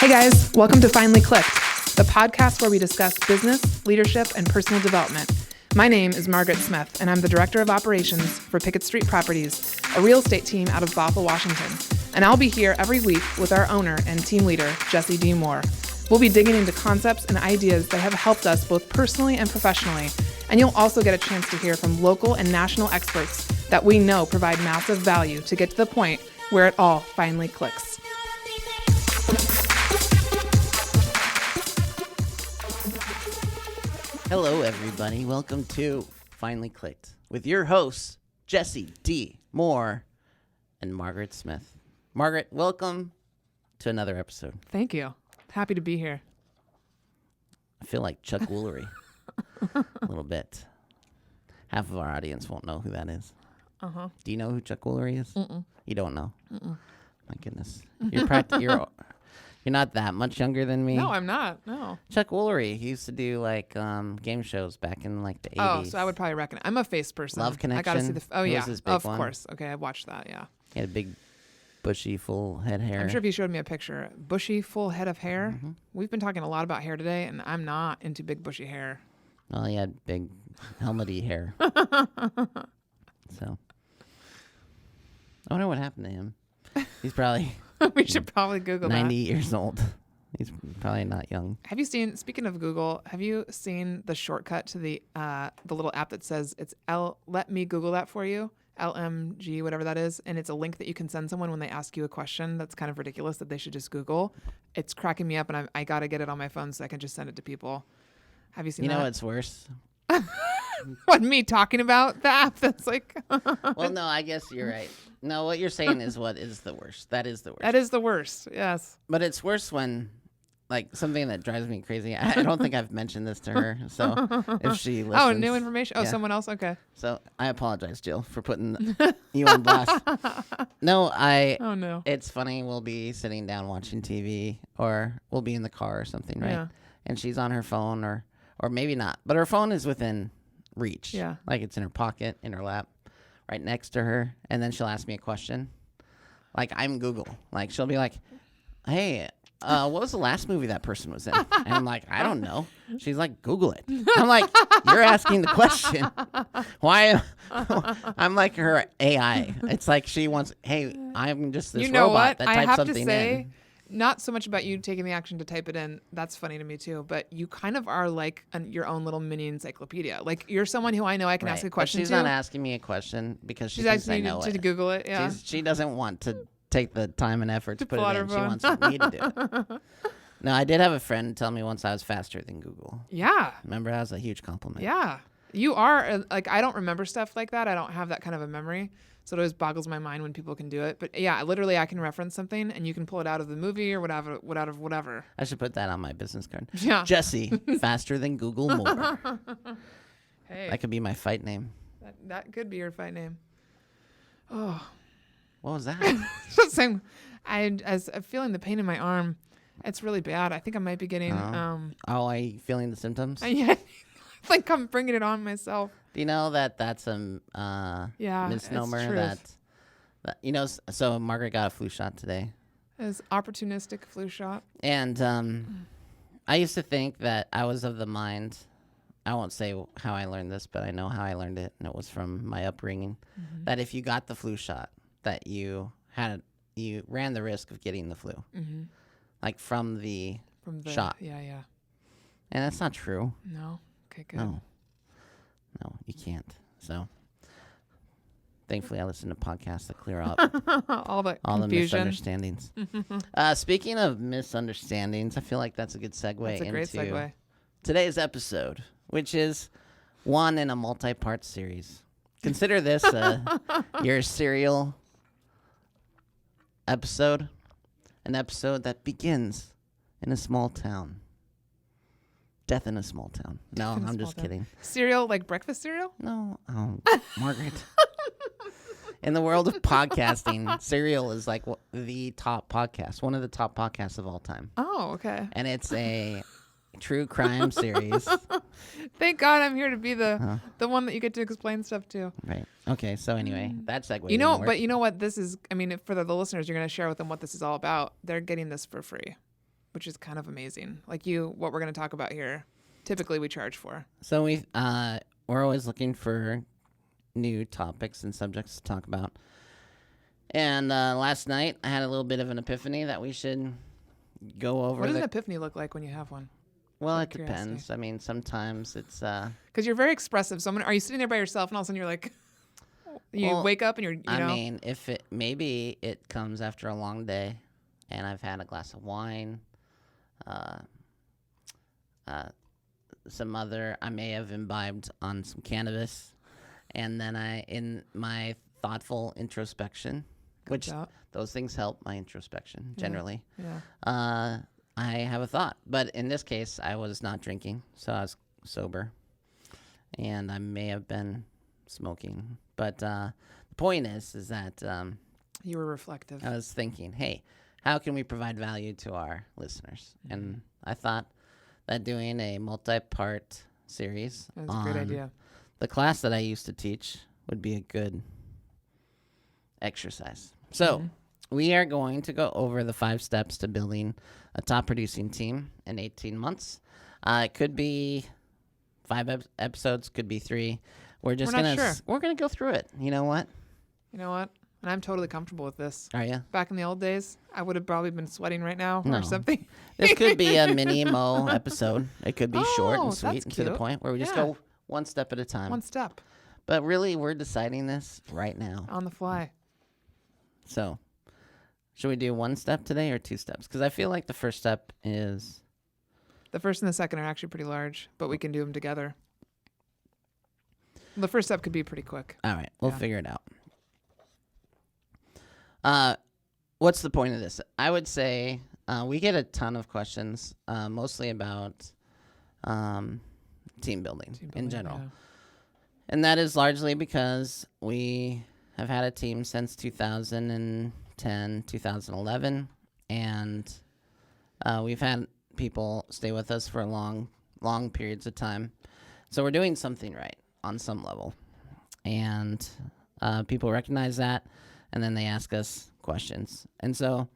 Hey guys, welcome to Finally Clicked, the podcast where we discuss business, leadership, and personal development. My name is Margaret Smith, and I'm the Director of Operations for Pickett Street Properties, a real estate team out of Bothell, Washington. And I'll be here every week with our owner and team leader, Jesse D. Moore. We'll be digging into concepts and ideas that have helped us both personally and professionally. And you'll also get a chance to hear from local and national experts that we know provide massive value to get to the point where it all finally clicks. Hello, everybody. Welcome to Finally Clicked with your hosts, Jesse D. Moore and Margaret Smith. Margaret, welcome to another episode. Thank you. Happy to be here. I feel like Chuck Woolery a little bit. Half of our audience won't know who that is. Uh-huh. Do you know who Chuck Woolery is? Mm-mm. You don't know? Mm-mm. My goodness. You're not that much younger than me. No, I'm not. No. Chuck Woolery, he used to do like game shows back in like the 80s. Oh, so I would probably recognize. I'm a face person. Love Connection. I gotta see the. Oh He yeah, was his big of one. course. Okay, I watched that. Yeah. He had a big, bushy, full head hair. I'm sure if you showed me a picture, bushy, full head of hair. Mm-hmm. We've been talking a lot about hair today, and I'm not into big bushy hair. Well, he had big, helmety hair. So, I wonder what happened to him. He's probably We should probably Google 90 that. years old. He's probably not young. Have you seen? Speaking of Google, have you seen the shortcut to the little app that says it's Let me Google that for you. LMG, whatever that is, and it's a link that you can send someone when they ask you a question that's kind of ridiculous that they should just Google. It's cracking me up, and I got to get it on my phone so I can just send it to people. Have you seen that? You know what's worse? What, me talking about the app that's like... Well, no, I guess you're right. No, what you're saying is what is the worst. That is the worst. That is the worst, yes. But it's worse when, like, something that drives me crazy. I don't think I've mentioned this to her, so if she listens. Oh, new information? Oh, yeah. Someone else? Okay. So I apologize, Jill, for putting you on blast. No, Oh, no. It's funny. We'll be sitting down watching TV, or we'll be in the car or something, right? Yeah. And she's on her phone, or maybe not, but her phone is within reach. Yeah. Like it's in her pocket, in her lap, right next to her. And then she'll ask me a question. Like I'm Google. Like she'll be like, "Hey, what was the last movie that person was in?" And I'm like, "I don't know." She's like, "Google it." I'm like, "You're asking the question. Why?" I'm like her AI. It's like she wants, "Hey, I'm just this You know robot what? that I types have something to say, in." not so much about you taking the action to type it in. That's funny to me too. But you kind of are like your own little mini encyclopedia. Like you're someone who I know I can ask a question but she's to. not asking me a question because she She's thinks I asking know you to it. Google it. Yeah. She doesn't want to take the time and effort to put pull out it her in. She phone. wants me to do it. No, I did have a friend tell me once I was faster than Google. Yeah. Remember, that was a huge compliment. Yeah. You are like, I don't remember stuff like that. I don't have that kind of a memory. So it always boggles my mind when people can do it. But yeah, literally I can reference something and you can pull it out of the movie or whatever. I should put that on my business card. Yeah. Jesse, faster than Google more. Hey, That could be my fight name. that could be your fight name. Oh, What was that? just saying, I'm feeling the pain in my arm. It's really bad. I think I might be getting, Oh, are you feeling the symptoms? yeah, like I'm bringing it on myself. Do you know that that's a Yeah, misnomer? it's That you know, so Margaret got a flu shot today. It's opportunistic flu shot. And I used to think that I was of the mind, I won't say how I learned this, but I know how I learned it, and it was from my upbringing, that if you got the flu shot, that you ran the risk of getting the flu, like from the shot. Yeah. And that's not true. No. Okay, good. No, you can't. So thankfully I listen to podcasts that clear up all the all the confusion. misunderstandings. Speaking of misunderstandings, I feel like that's a good segue That's a great into segue. today's episode, which is one in a multi-part series. Consider this your serial episode, an episode that begins in a small town. Death in a small town. No, I'm just kidding. Cereal, like breakfast cereal? No, Margaret. In the world of podcasting, Serial is like the top podcast, one of the top podcasts of all time. Oh, okay. And it's a true crime series. Thank God I'm here to be the one that you get to explain stuff to. Right. Okay. So anyway, that segue. You know, didn't work. but you know what this is? I mean, for the listeners, you're going to share with them what this is all about. They're getting this for free. which is kind of amazing. Like what we're going to talk about here, typically we charge for. So we're always looking for new topics and subjects to talk about. And last night I had a little bit of an epiphany that we should go over. What does an epiphany look like when you have one? Well, it depends. I mean, sometimes it's because you're very expressive. So are you sitting there by yourself and all of a sudden you're like, wake up and you're, I mean, maybe it comes after a long day, and I've had a glass of wine, I may have imbibed on some cannabis, and then in my thoughtful introspection, which those things help my introspection generally. Yeah. I have a thought, but in this case, I was not drinking, so I was sober, and I may have been smoking. But the point is that you were reflective. I was thinking, hey, how can we provide value to our listeners? Mm-hmm. And I thought that doing a multi-part series on a great idea. The class that I used to teach would be a good exercise. So we are going to go over the 5 steps to building a top producing team in 18 months. It could be 5 episodes, could be 3. We're gonna go through it. You know what? And I'm totally comfortable with this. Are you? Back in the old days, I would have probably been sweating right now or something. This could be a mini Mo episode. It could be short and sweet and to the point where we just go one step at a time. One step. But really, we're deciding this right now. On the fly. So, should we do 1 step today or 2 steps? Because I feel like the first step is... The first and the second are actually pretty large, but we can do them together. The first step could be pretty quick. All right. We'll figure it out. What's the point of this? I would say we get a ton of questions, mostly about team building in general. Yeah. And that is largely because we have had a team since 2010, 2011, and we've had people stay with us for long periods of time. So we're doing something right on some level. And people recognize that, and then they ask us questions. And so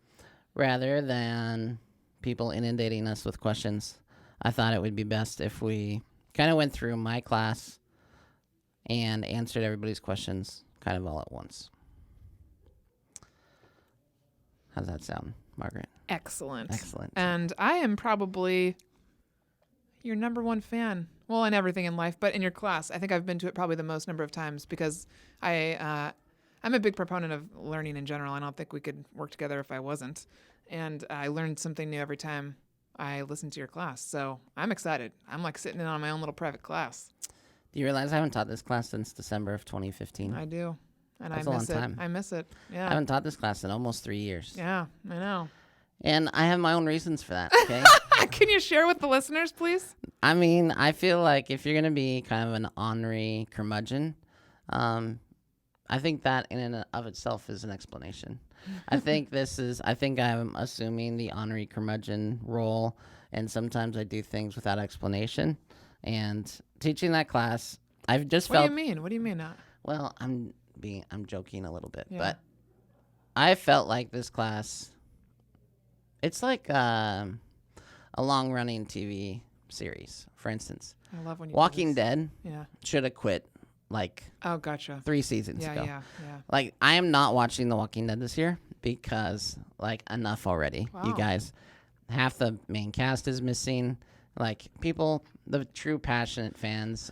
rather than people inundating us with questions, I thought it would be best if we kind of went through my class and answered everybody's questions kind of all at once. How's that sound, Margaret? Excellent. Excellent. And I am probably your number one fan. Well, in everything in life, but in your class. I think I've been to it probably the most number of times because I'm a big proponent of learning in general. I don't think we could work together if I wasn't. And I learned something new every time I listened to your class. So I'm excited. I'm like sitting in on my own little private class. Do you realize I haven't taught this class since December of 2015? I do. And That's I a miss long it. time. I miss it. Yeah. I haven't taught this class in almost 3 years. Yeah, I know. And I have my own reasons for that, okay? Can you share with the listeners, please? I mean, I feel like if you're going to be kind of an ornery curmudgeon, I think that in and of itself is an explanation. I think I'm assuming the ornery curmudgeon role, and sometimes I do things without explanation. And teaching that class, I've just felt... What do you mean not? Well, I'm joking a little bit, but I felt like this class... It's like a long-running TV series. For instance, I love when you Walking Dead should have quit gotcha. 3 seasons ago. Yeah. Like, I am not watching The Walking Dead this year because, enough already. Wow. You guys, half the main cast is missing. Like, people, the true passionate fans,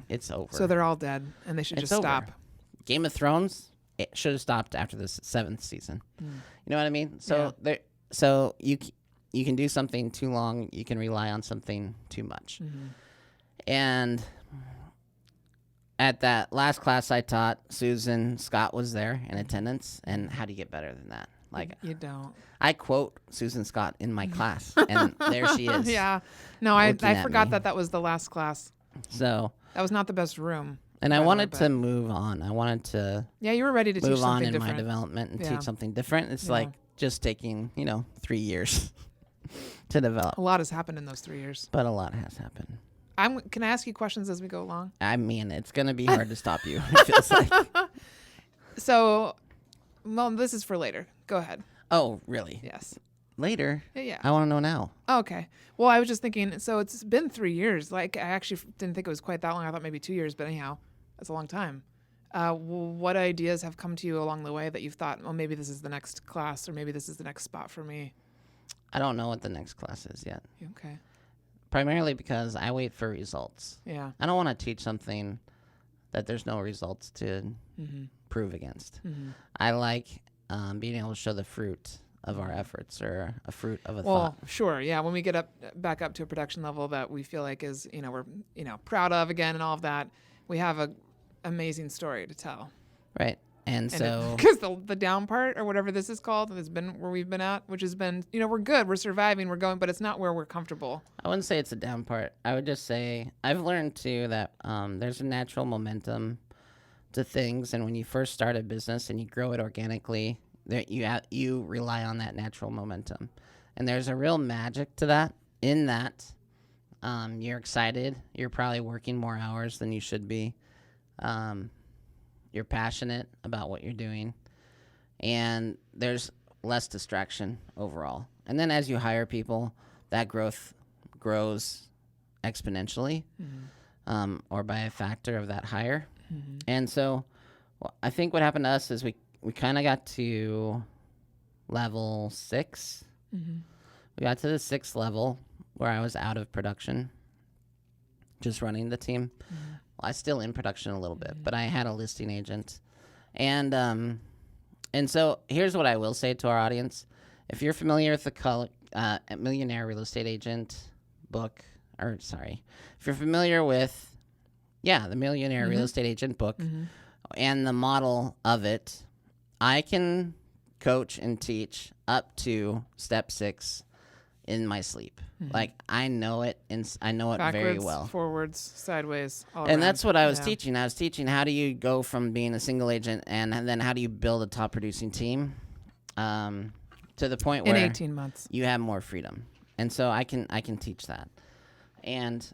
it's over. So they're all dead, and they should just stop. Game of Thrones, it should have stopped after the 7th season. You know what I mean? So you can do something too long. You can rely on something too much. Mm-hmm. And at that last class I taught, Susan Scott was there in attendance. And how do you get better than that? Like, you don't. I quote Susan Scott in my class, and there she is. Yeah. No, I forgot that was the last class. So that was not the best room. And I wanted to move on. I wanted to. Yeah, you were ready to teach something different. Move on in my development and teach something different. It's like just taking 3 years to develop. A lot has happened in those 3 years. But a lot has happened. Can I ask you questions as we go along? I mean, it's going to be hard to stop you, it feels like. So, well, this is for later. Go ahead. Oh, really? Yes. later. Yeah. I want to know now. Okay. Well, I was just thinking, so it's been 3 years. Like, I actually didn't think it was quite that long. I thought maybe 2 years, but anyhow, that's a long time. What ideas have come to you along the way that you've thought, well, maybe this is the next class, or maybe this is the next spot for me? I don't know what the next class is yet. Okay. Primarily because I wait for results. Yeah. I don't want to teach something that there's no results to prove against. I like being able to show the fruit of our efforts, or a fruit of a thought. Well, sure. Yeah. When we get back up to a production level that we feel like is, we're, proud of again and all of that, we have a amazing story to tell. Right. And so, because the down part, or whatever this is called, has been where we've been at, which has been, we're good, we're surviving, we're going, but it's not where we're comfortable. I wouldn't say it's a down part. I would just say I've learned too that there's a natural momentum to things, and when you first start a business and you grow it organically, you rely on that natural momentum, and there's a real magic to that. In that, you're excited. You're probably working more hours than you should be. You're passionate about what you're doing, and there's less distraction overall. And then as you hire people, that growth grows exponentially, or by a factor of that hire. And so I think what happened to us is we kind of got to level 6. We got to the 6th level where I was out of production, just running the team. Well, I was still in production a little bit, but I had a listing agent. And so here's what I will say to our audience. If you're familiar with the Millionaire Real Estate Agent book, if you're familiar with, the Millionaire Real Estate Agent book and the model of it, I can coach and teach up to step 6 in my sleep. Like, I know it, and I know it very well. Backwards, forwards, sideways, all and around. that's what I was teaching. I was teaching how do you go from being a single agent, and then how do you build a top producing team to the point where in 18 months you have more freedom. And so I can teach that. And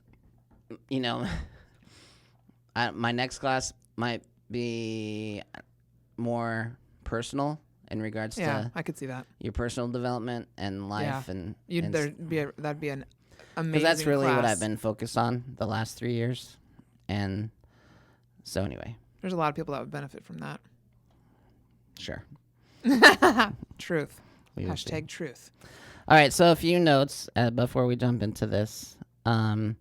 my next class might be more personal in regards to I could see that. your personal development and life. And that'd be an amazing because that's really class. what I've been focused on the last 3 years. And so anyway. There's a lot of people that would benefit from that. Sure. Truth. We will see. Hashtag truth. All right, so a few notes before we jump into this. I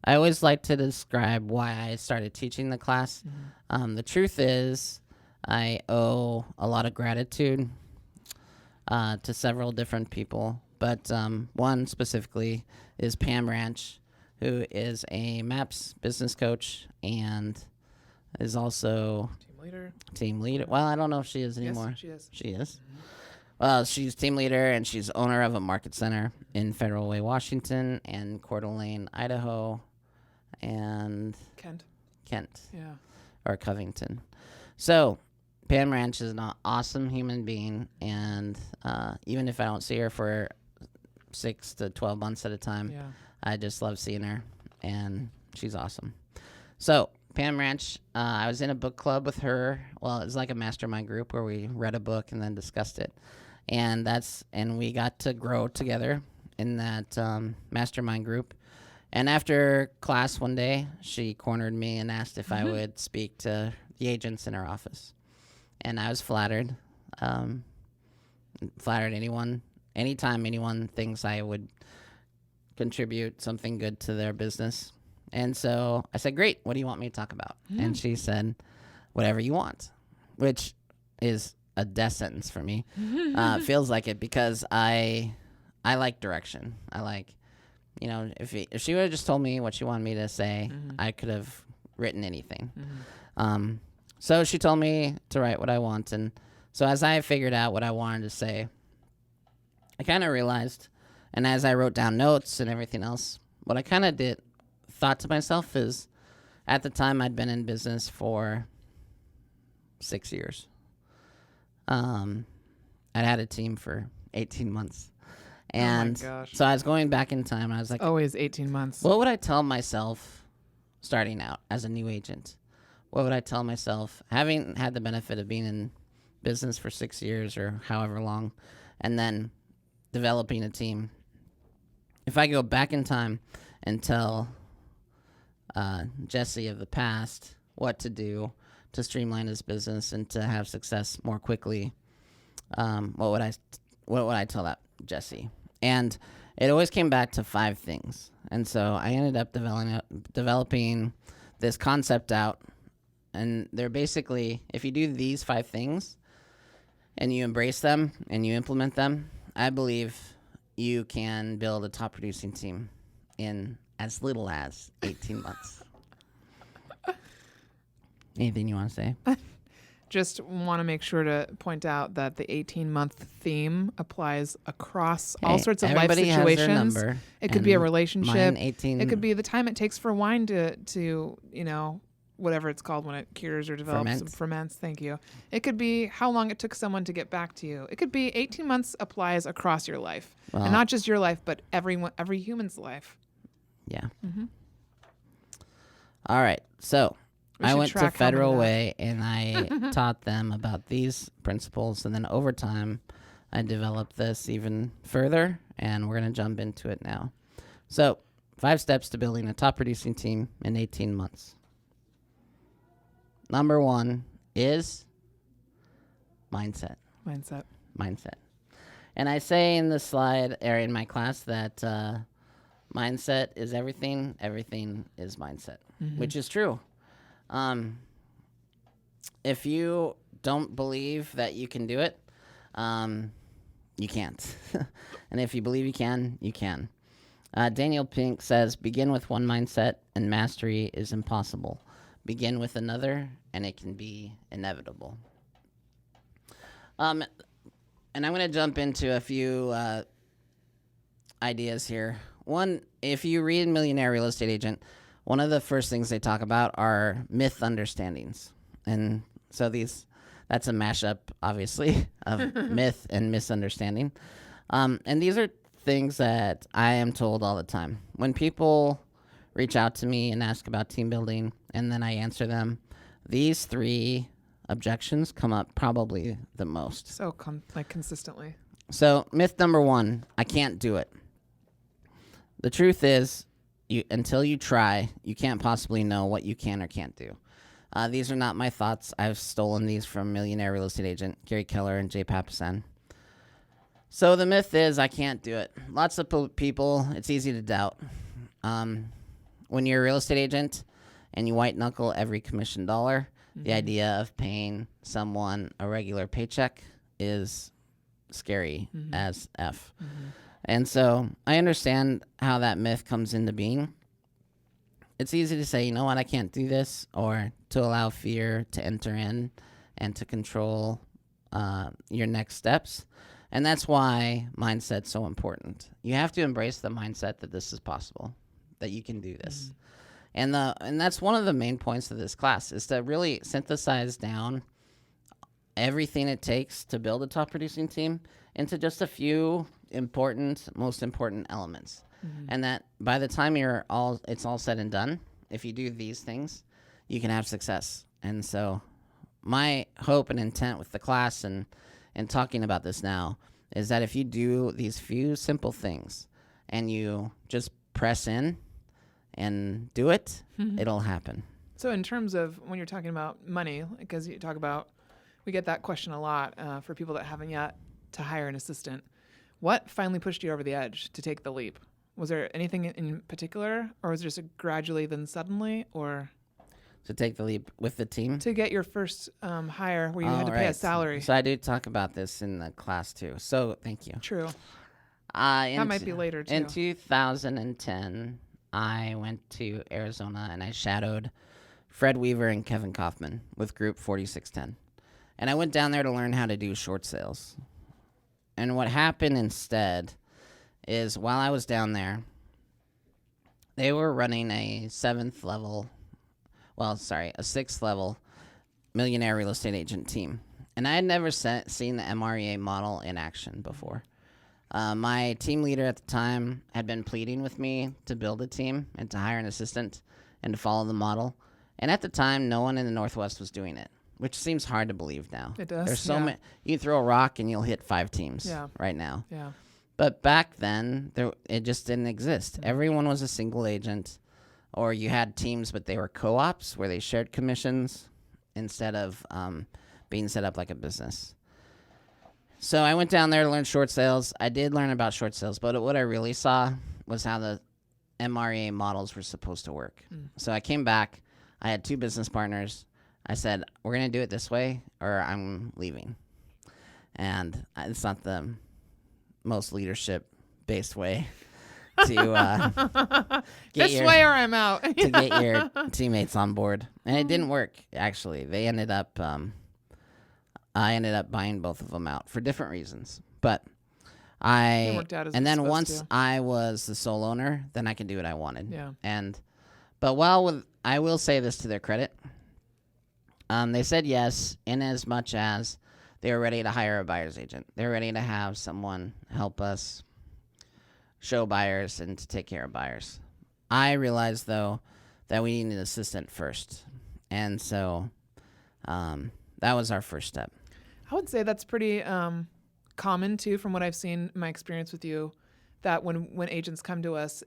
always like to describe why I started teaching the class. The truth is I owe a lot of gratitude to several different people, but one specifically is Pam Ranch, who is a MAPS business coach and is also team leader. Well, I don't know if she is anymore. Yes, she is. She is. Well, she's team leader, and she's owner of a market center in Federal Way, Washington, and Coeur d'Alene, Idaho, and Kent. Yeah. Or Covington. So Pam Ranch is an awesome human being, and even if I don't see her for 6 to 12 months at a time, I just love seeing her, and she's awesome. So Pam Ranch, I was in a book club with her. Well, it was like a mastermind group where we read a book and then discussed it, and we got to grow together in that mastermind group. And after class one day, she cornered me and asked if I would speak to the agents in her office. And I was flattered. Flattered anytime anyone thinks I would contribute something good to their business. And so I said, great, what do you want me to talk about? And she said, whatever you want, which is a death sentence for me. It feels like it because I like direction. I like... if she would have just told me what she wanted me to say, I could have written anything. So she told me to write what I want. And so as I figured out what I wanted to say, I kind of realized, and as I wrote down notes and everything else, what I kind of thought to myself is, at the time I'd been in business for 6 years. I'd had a team for 18 months. And so I was going back in time, and I was like, always 18 months. What would I tell myself starting out as a new agent? What would I tell myself, having had the benefit of being in business for 6 years or however long, and then developing a team, if I go back in time and tell Jesse of the past what to do to streamline his business and to have success more quickly, what would I tell that Jesse? And it always came back to 5 things. And so I ended up developing this concept out. And they're basically, if you do these 5 things and you embrace them and you implement them, I believe you can build a top producing team in as little as 18 months. Anything you want to say? Just want to make sure to point out that the 18-month theme applies across all sorts of life situations. It could be a relationship. It could be the time it takes for wine to whatever it's called when it cures or develops. Ferments. Thank you. It could be how long it took someone to get back to you. It could be 18 months applies across your life. And not just your life, but every human's life. Yeah. Mm-hmm. All right. So I went to Federal Way and I taught them about these principles. And then over time, I developed this even further. And we're going to jump into it now. So 5 steps to building a top producing team in 18 months. Number 1 is mindset. Mindset. And I say in the slide area in my class that mindset is everything. Everything is mindset, which is true. If you don't believe that you can do it, you can't. And if you believe you can, you can. Daniel Pink says, begin with one mindset and mastery is impossible. Begin with another, and it can be inevitable. And I'm going to jump into a few ideas here. One, if you read Millionaire Real Estate Agent, one of the first things they talk about are myth understandings. And so that's a mashup, obviously, of myth and misunderstanding. And these are things that I am told all the time. When people reach out to me and ask about team building, and then I answer them, these 3 objections come up probably the most. So consistently. So myth number 1, I can't do it. The truth is, until you try, you can't possibly know what you can or can't do. These are not my thoughts. I've stolen these from Millionaire Real Estate Agent Gary Keller and Jay Papasan. So the myth is I can't do it. Lots of people, it's easy to doubt. When you're a real estate agent and you white knuckle every commission dollar, the idea of paying someone a regular paycheck is scary as F. And so I understand how that myth comes into being. It's easy to say, you know what, I can't do this, or to allow fear to enter in and to control your next steps. And that's why mindset's so important. You have to embrace the mindset that this is possible, that you can do this. And that's one of the main points of this class, is to really synthesize down everything it takes to build a top producing team into just a few most important elements. And that by the time it's all said and done, if you do these things, you can have success. And so my hope and intent with the class and talking about this now is that if you do these few simple things and you just press in and do it, it'll happen. So in terms of when you're talking about money, because you talk about, we get that question a lot for people that haven't yet to hire an assistant. What finally pushed you over the edge to take the leap? Was there anything in particular, or was it just a gradually then suddenly, or? To take the leap with the team? To get your first hire where you had to pay a salary. So I do talk about this in the class too. So thank you. True. That might be later too. In 2010, I went to Arizona and I shadowed Fred Weaver and Kevin Kaufman with Group 4610. And I went down there to learn how to do short sales. And what happened instead is while I was down there, they were running a 6th level millionaire real estate agent team. And I had never seen the MREA model in action before. My team leader at the time had been pleading with me to build a team and to hire an assistant and to follow the model. And at the time, no one in the Northwest was doing it, which seems hard to believe now. It does. There's so many. You throw a rock and you'll hit 5 teams right now. Yeah. But back then, it just didn't exist. Everyone was a single agent, or you had teams, but they were co-ops where they shared commissions instead of being set up like a business. So I went down there to learn short sales. I did learn about short sales, but what I really saw was how the MREA models were supposed to work. So I came back. I had 2 business partners. I said, we're going to do it this way or I'm leaving. And it's not the most leadership-based way to this way or I'm out. to get your teammates on board. And it didn't work, actually. They ended up, I ended up buying both of them out for different reasons. But It worked out as and it's then supposed once to. I was the sole owner, then I could do what I wanted. Yeah. But I will say this to their credit. They said yes in as much as they were ready to hire a buyer's agent. They're ready to have someone help us show buyers and to take care of buyers. I realized, though, that we needed an assistant first. And so that was our first step. I would say that's pretty common, too, from what I've seen in my experience with you, that when agents come to us,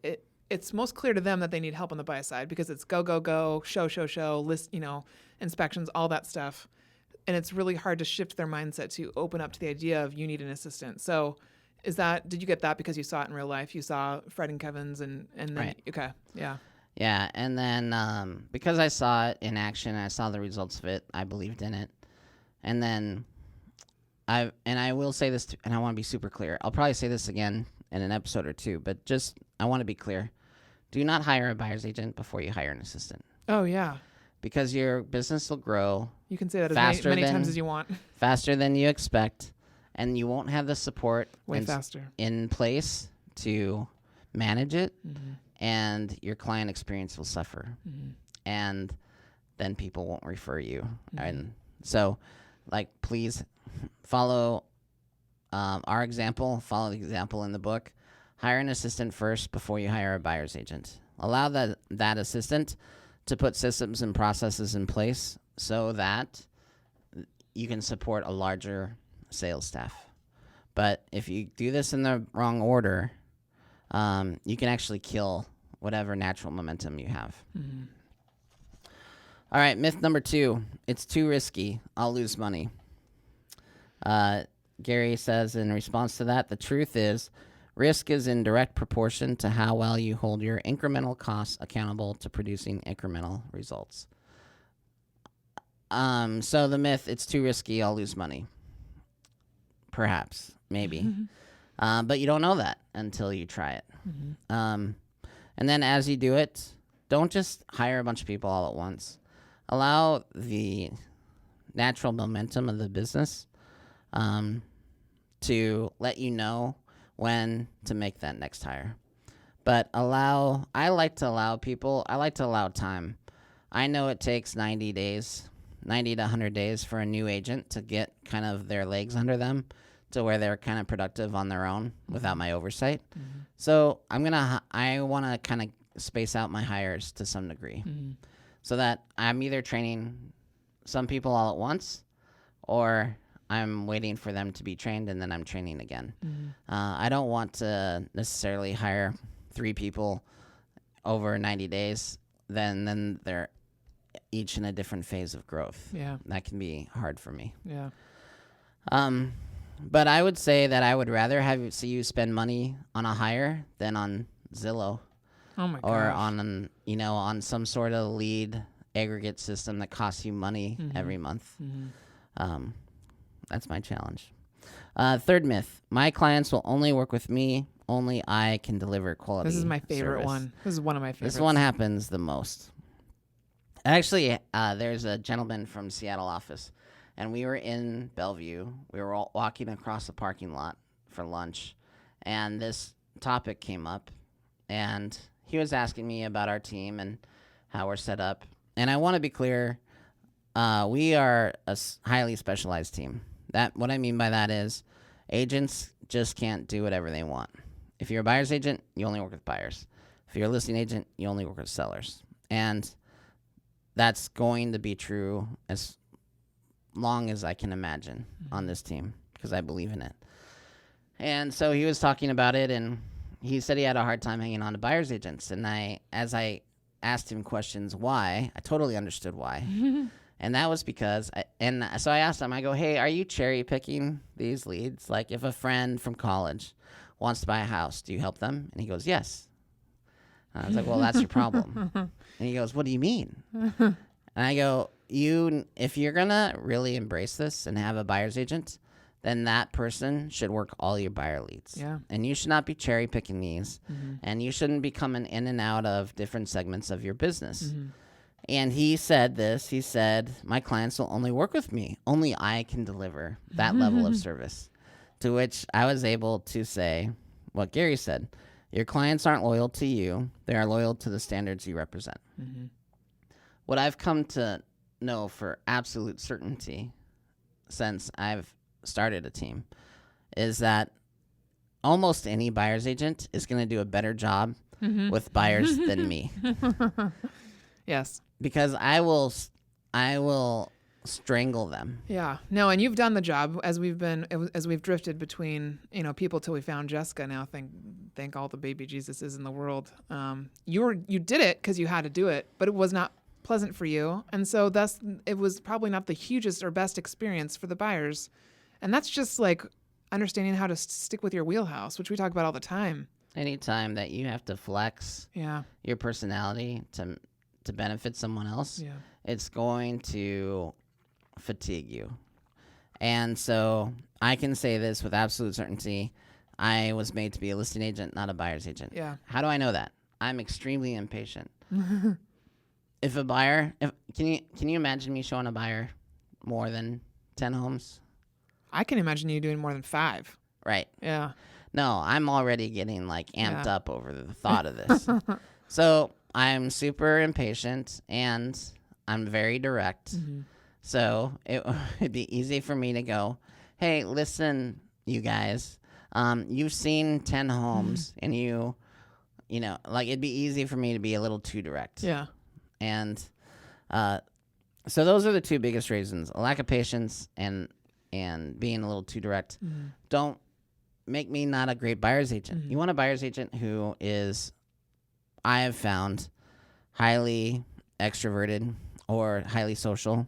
it's most clear to them that they need help on the buy side because it's go, go, go, show, list, inspections, all that stuff. And it's really hard to shift their mindset to open up to the idea of you need an assistant. So did you get that because you saw it in real life? You saw Fred and Kevin's and then, Right. Okay, yeah. Yeah, and then because I saw it in action, I saw the results of it, I believed in it. And then I will say this, and I want to be super clear. I'll probably say this again in an episode or 2, but I want to be clear. Do not hire a buyer's agent before you hire an assistant. Oh, yeah. Because your business will grow You can say that as faster many than- times as you want. faster than you expect, and you won't have the support Way faster. in place to manage it, Mm-hmm. and your client experience will suffer. Mm-hmm. And then people won't refer you. Mm-hmm. And so, please follow our example, follow the example in the book. Hire an assistant first before you hire a buyer's agent. Allow that assistant to put systems and processes in place so that you can support a larger sales staff. But if you do this in the wrong order, you can actually kill whatever natural momentum you have. Mm-hmm. All right, myth number 2. It's too risky. I'll lose money. Gary says in response to that, the truth is risk is in direct proportion to how well you hold your incremental costs accountable to producing incremental results. So the myth, it's too risky, I'll lose money. Perhaps, maybe. Mm-hmm. But you don't know that until you try it. Mm-hmm. And then as you do it, don't just hire a bunch of people all at once. Allow the natural momentum of the business to let you know when to make that next hire. But I like to allow time. I know it takes 90 to 100 days for a new agent to get kind of their legs under them to where they're kind of productive on their own without my oversight. Mm-hmm. So I want to kind of space out my hires to some degree so that I'm either training some people all at once or I'm waiting for them to be trained and then I'm training again. I don't want to necessarily hire 3 people over 90 days. Then they're each in a different phase of growth. Yeah. That can be hard for me. Yeah. But I would say that I would rather see you spend money on a hire than on Zillow. Oh my gosh. Or on some sort of lead aggregate system that costs you money every month. Mm-hmm. That's my challenge. Third myth: my clients will only work with me. Only I can deliver quality. This is my favorite service. one. This is one of my favorites. This one happens the most. Actually, there's a gentleman from Seattle office, and we were in Bellevue. We were all walking across the parking lot for lunch, and this topic came up, and he was asking me about our team and how we're set up. And I want to be clear, we are a highly specialized team. What I mean by that is agents just can't do whatever they want. If you're a buyer's agent, you only work with buyers. If you're a listing agent, you only work with sellers. And that's going to be true as long as I can imagine on this team because I believe in it. And so he was talking about it, and he said he had a hard time hanging on to buyer's agents. And as I asked him questions why, I totally understood why. And that was because, so I asked him, I go, hey, are you cherry picking these leads? Like if a friend from college wants to buy a house, do you help them? And he goes, yes. And I was like, well, that's your problem. And he goes, what do you mean? And I go, if you're going to really embrace this and have a buyer's agent, then that person should work all your buyer leads. Yeah. And you should not be cherry picking these. And you shouldn't be coming in and out of different segments of your business. And he said this. He said, my clients will only work with me. Only I can deliver that level of service. To which I was able to say what Gary said. Your clients aren't loyal to you. They are loyal to the standards you represent. What I've come to know for absolute certainty since I've started a team is that almost any buyer's agent is going to do a better job with buyers than me. Yes. Because I will strangle them. Yeah. No, and you've done the job as we've drifted between, people till we found Jessica. Now thank all the baby Jesuses in the world. You did it because you had to do it, but it was not pleasant for you. And so thus it was probably not the hugest or best experience for the buyers. And that's just like understanding how to stick with your wheelhouse, which we talk about all the time. Anytime that you have to flex your personality to benefit someone else, it's going to fatigue you. And so I can say this with absolute certainty. I was made to be a listing agent, not a buyer's agent. Yeah. How do I know that? I'm extremely impatient. If a buyer, can you imagine me showing a buyer more than 10 homes? I can imagine you doing more than 5. Right. Yeah. No, I'm already getting amped up over the thought of this. So I'm super impatient and I'm very direct. So it'd be easy for me to go, hey, listen, you guys, you've seen 10 homes and it'd be easy for me to be a little too direct. Yeah. And so those are the two biggest reasons: a lack of patience and being a little too direct. Don't make me not a great buyer's agent. You want a buyer's agent who is, I have found, highly extroverted or highly social,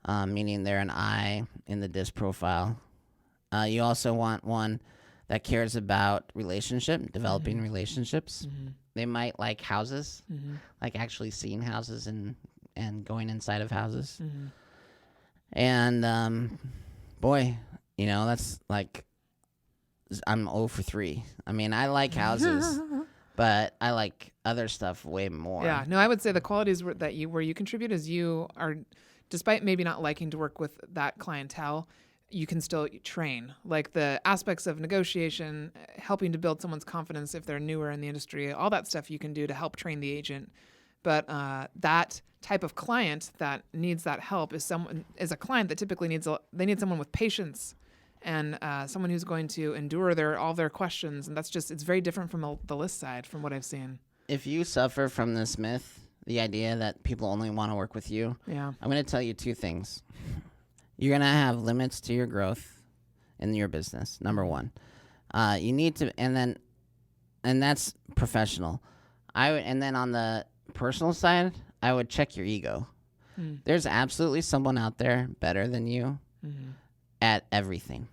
meaning they're an I in the DISC profile. You also want one that cares about developing relationships. They might like houses, like actually seeing houses and going inside of houses. And boy, that's like, I'm 0 for 3. I mean, I like houses, but I like other stuff way more. Yeah. No, I would say the qualities where you contribute is you are, despite maybe not liking to work with that clientele, you can still train. Like the aspects of negotiation, helping to build someone's confidence if they're newer in the industry, all that stuff you can do to help train the agent. But that type of client that needs that help is a client that typically needs someone with patience and someone who's going to endure all their questions. And it's very different from the list side from what I've seen. If you suffer from this myth, the idea that people only want to work with you, I'm going to tell you 2 things. You're going to have limits to your growth in your business. Number 1, you need to, and that's professional. And then on the personal side, I would check your ego. There's absolutely someone out there better than you at everything.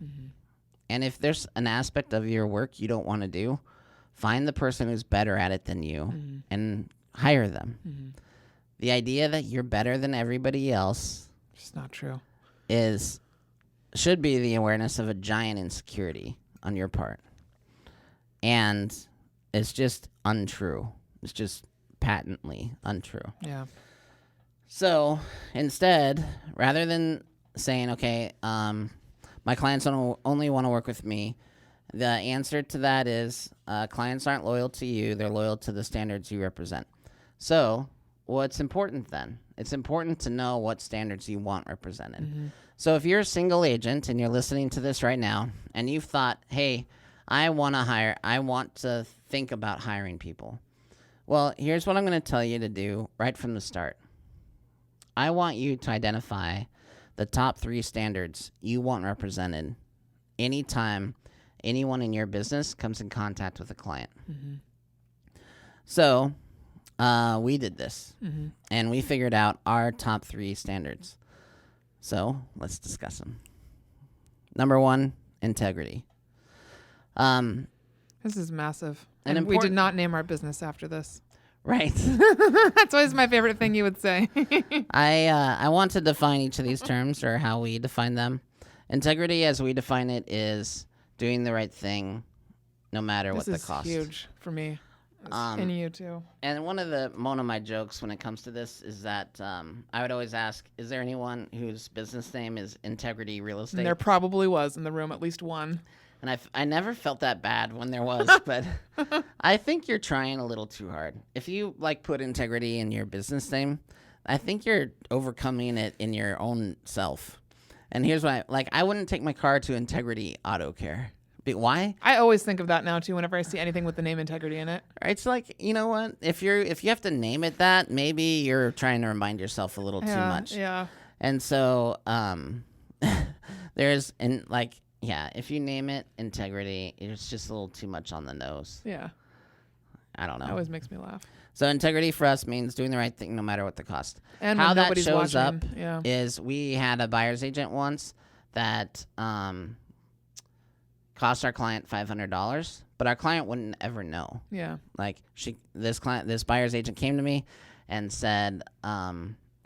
And if there's an aspect of your work you don't want to do, find the person who's better at it than you and hire them. The idea that you're better than everybody else, it's not true. Should be the awareness of a giant insecurity on your part. And it's just untrue. It's just patently untrue. Yeah. So instead, rather than saying, okay, my clients only want to work with me, the answer to that is clients aren't loyal to you. They're loyal to the standards you represent. So what's important then? It's important to know what standards you want represented. So if you're a single agent and you're listening to this right now and you've thought, hey, I want to think about hiring people. Well, here's what I'm going to tell you to do right from the start. I want you to identify the top 3 standards you want represented anytime anyone in your business comes in contact with a client. So we did this, and we figured out our top 3 standards. So let's discuss them. Number 1, integrity. This is massive. And we did not name our business after this. Right. That's always my favorite thing you would say. I want to define each of these terms, or how we define them. Integrity, as we define it, is doing the right thing no matter what the cost. This is huge for me. And you too. And one of my jokes when it comes to this is that I would always ask, is there anyone whose business name is Integrity Real Estate? And there probably was in the room, at least one. And I never felt that bad when there was, but I think you're trying a little too hard. If you put integrity in your business name, I think you're overcoming it in your own self. And here's why: I wouldn't take my car to Integrity Auto Care. But why? I always think of that now too. Whenever I see anything with the name Integrity in it, it's you know what? If you have to name it that, maybe you're trying to remind yourself a little too much. Yeah. And so if you name it Integrity, it's just a little too much on the nose. Yeah. I don't know. It always makes me laugh. So integrity for us means doing the right thing no matter what the cost. And how that nobody's shows watching, up is we had a buyer's agent once that cost our client $500, but our client wouldn't ever know. Yeah. This buyer's agent came to me and said,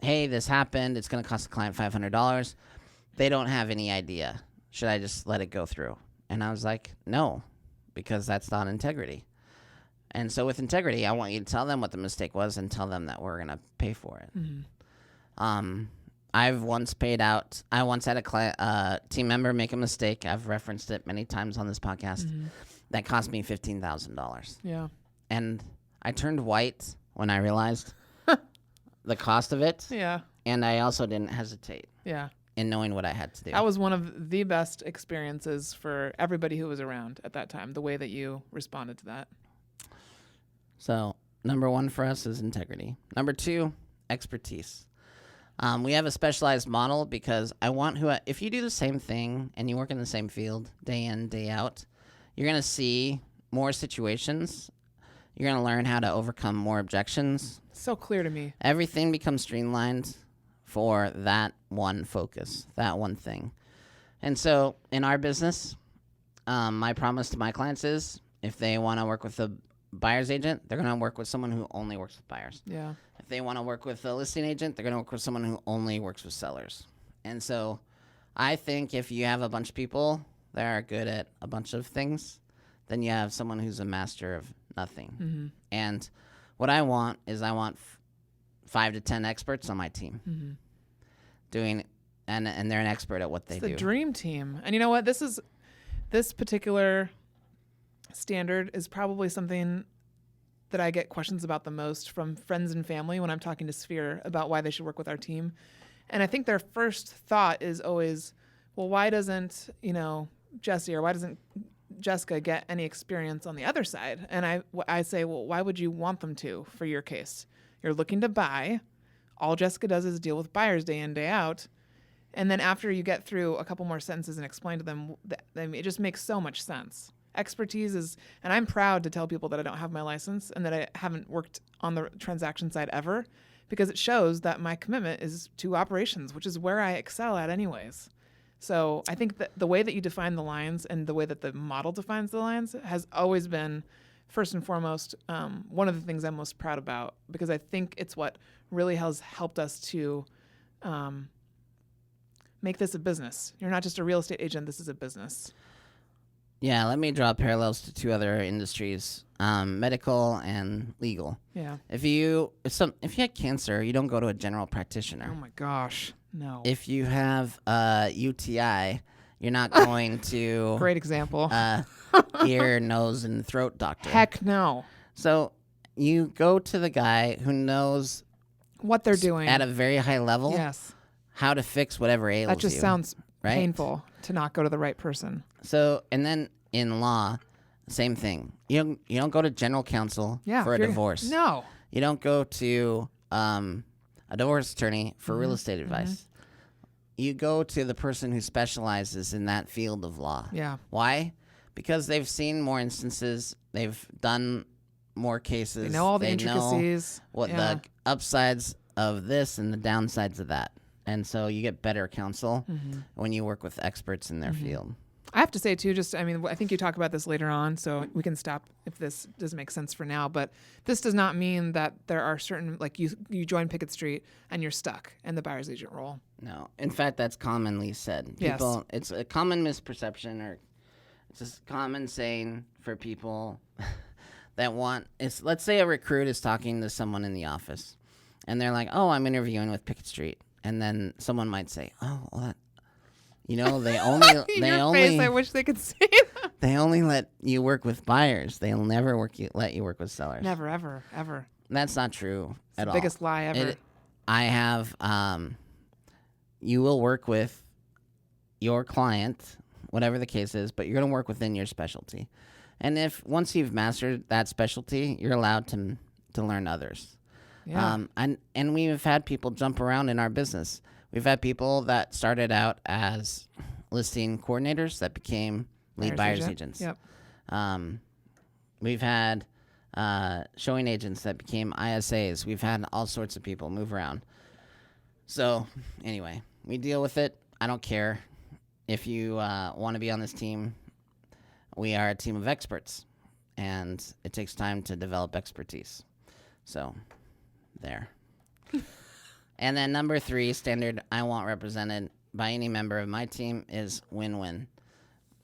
hey, this happened. It's going to cost the client $500. They don't have any idea. Should I just let it go through? And I was like, no, because that's not integrity. And so with integrity, I want you to tell them what the mistake was and tell them that we're going to pay for it. I've once paid out. I once had a team member make a mistake. I've referenced it many times on this podcast. That cost me $15,000. Yeah. And I turned white when I realized the cost of it. Yeah. And I also didn't hesitate. Yeah. In knowing what I had to do. That was one of the best experiences for everybody who was around at that time, the way that you responded to that. So, number 1 for us is integrity. Number 2, expertise. We have a specialized model because if you do the same thing and you work in the same field day in, day out, you're going to see more situations. You're going to learn how to overcome more objections. So clear to me. Everything becomes streamlined for that one focus, that one thing. And so in our business, my promise to my clients is if they want to work with a buyer's agent, they're going to work with someone who only works with buyers. Yeah. If they want to work with a listing agent, they're going to work with someone who only works with sellers. And so I think if you have a bunch of people that are good at a bunch of things, then you have someone who's a master of nothing. And what I want is 5 to 10 experts on my team doing, and they're an expert at what they do. It's the dream team. And you know what? This particular standard is probably something that I get questions about the most from friends and family when I'm talking to Sphere about why they should work with our team. And I think their first thought is always, well, why doesn't, Jesse or why doesn't Jessica get any experience on the other side? And I say, well, why would you want them to for your case? You're looking to buy. All Jessica does is deal with buyers day in, day out. And then after you get through a couple more sentences and explain to them, it just makes so much sense. Expertise is, and I'm proud to tell people that I don't have my license and that I haven't worked on the transaction side ever, because it shows that my commitment is to operations, which is where I excel at anyways. So I think that the way that you define the lines and the way that the model defines the lines has always been, first and foremost, one of the things I'm most proud about, because I think it's what really has helped us to make this a business. You're not just a real estate agent, this is a business. Yeah, let me draw parallels to 2 other industries, medical and legal. Yeah. If you had cancer, you don't go to a general practitioner. Oh my gosh, no. If you have UTI, you're not going to great example. Ear, nose, and throat doctor. Heck no. So you go to the guy who knows what they're doing at a very high level. Yes. How to fix whatever ails you. That just sounds right? painful to not go to the right person. So, and then in law, same thing. You don't go to general counsel for a divorce. No. You don't go to a divorce attorney for real estate advice. You go to the person who specializes in that field of law. Yeah. Why? Because they've seen more instances. They've done more cases. They know all the They intricacies. know what the upsides of this and the downsides of that. And so you get better counsel when you work with experts in their field. I have to say, too, I think you talk about this later on, so we can stop if this doesn't make sense for now. But this does not mean that there are certain, like you join Pickett Street and you're stuck in the buyer's agent role. No. In fact, that's commonly said. People, It's a common misperception, or it's a common saying for people that let's say a recruit is talking to someone in the office, and they're like, oh, I'm interviewing with Pickett Street. And then someone might say, oh, well, they only I wish they could see that. They only let you work with buyers. They'll never let you work with sellers. Never, ever, ever. That's not true at all. The biggest lie ever. I have, you will work with your client, whatever the case is, but you're going to work within your specialty. And once you've mastered that specialty, you're allowed to learn others. Yeah. And we've had people jump around in our business. We've had people that started out as listing coordinators that became lead buyer's agents. Yep. We've had showing agents that became ISAs. We've had all sorts of people move around. So anyway, we deal with it. I don't care if you want to be on this team. We are a team of experts, and it takes time to develop expertise. So there. And then number 3 standard I want represented by any member of my team is win-win.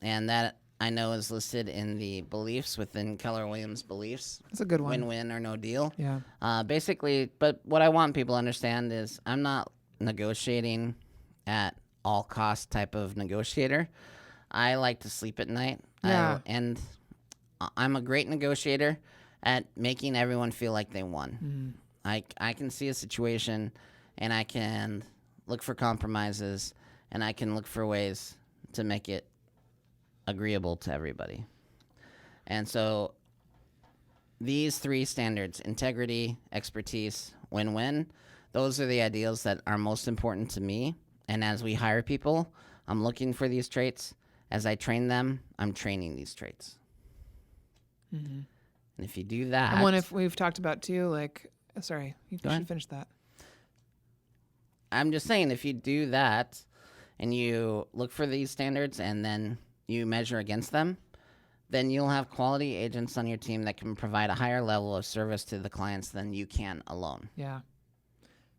And that I know is listed in the beliefs within Keller Williams beliefs. That's a good one. Win-win or no deal. Yeah. Basically, but what I want people to understand is I'm not negotiating at all cost type of negotiator. I like to sleep at night. Yeah. And I'm a great negotiator at making everyone feel like they won. I can see a situation, and I can look for compromises, and I can look for ways to make it agreeable to everybody. And so these 3 standards, integrity, expertise, win-win, those are the ideals that are most important to me. And as we hire people, I'm looking for these traits. As I train them, I'm training these traits. And if you do that... And one if we've talked about, too, like... Sorry, you should finish that. I'm just saying, if you do that and you look for these standards and then you measure against them, then you'll have quality agents on your team that can provide a higher level of service to the clients than you can alone. Yeah.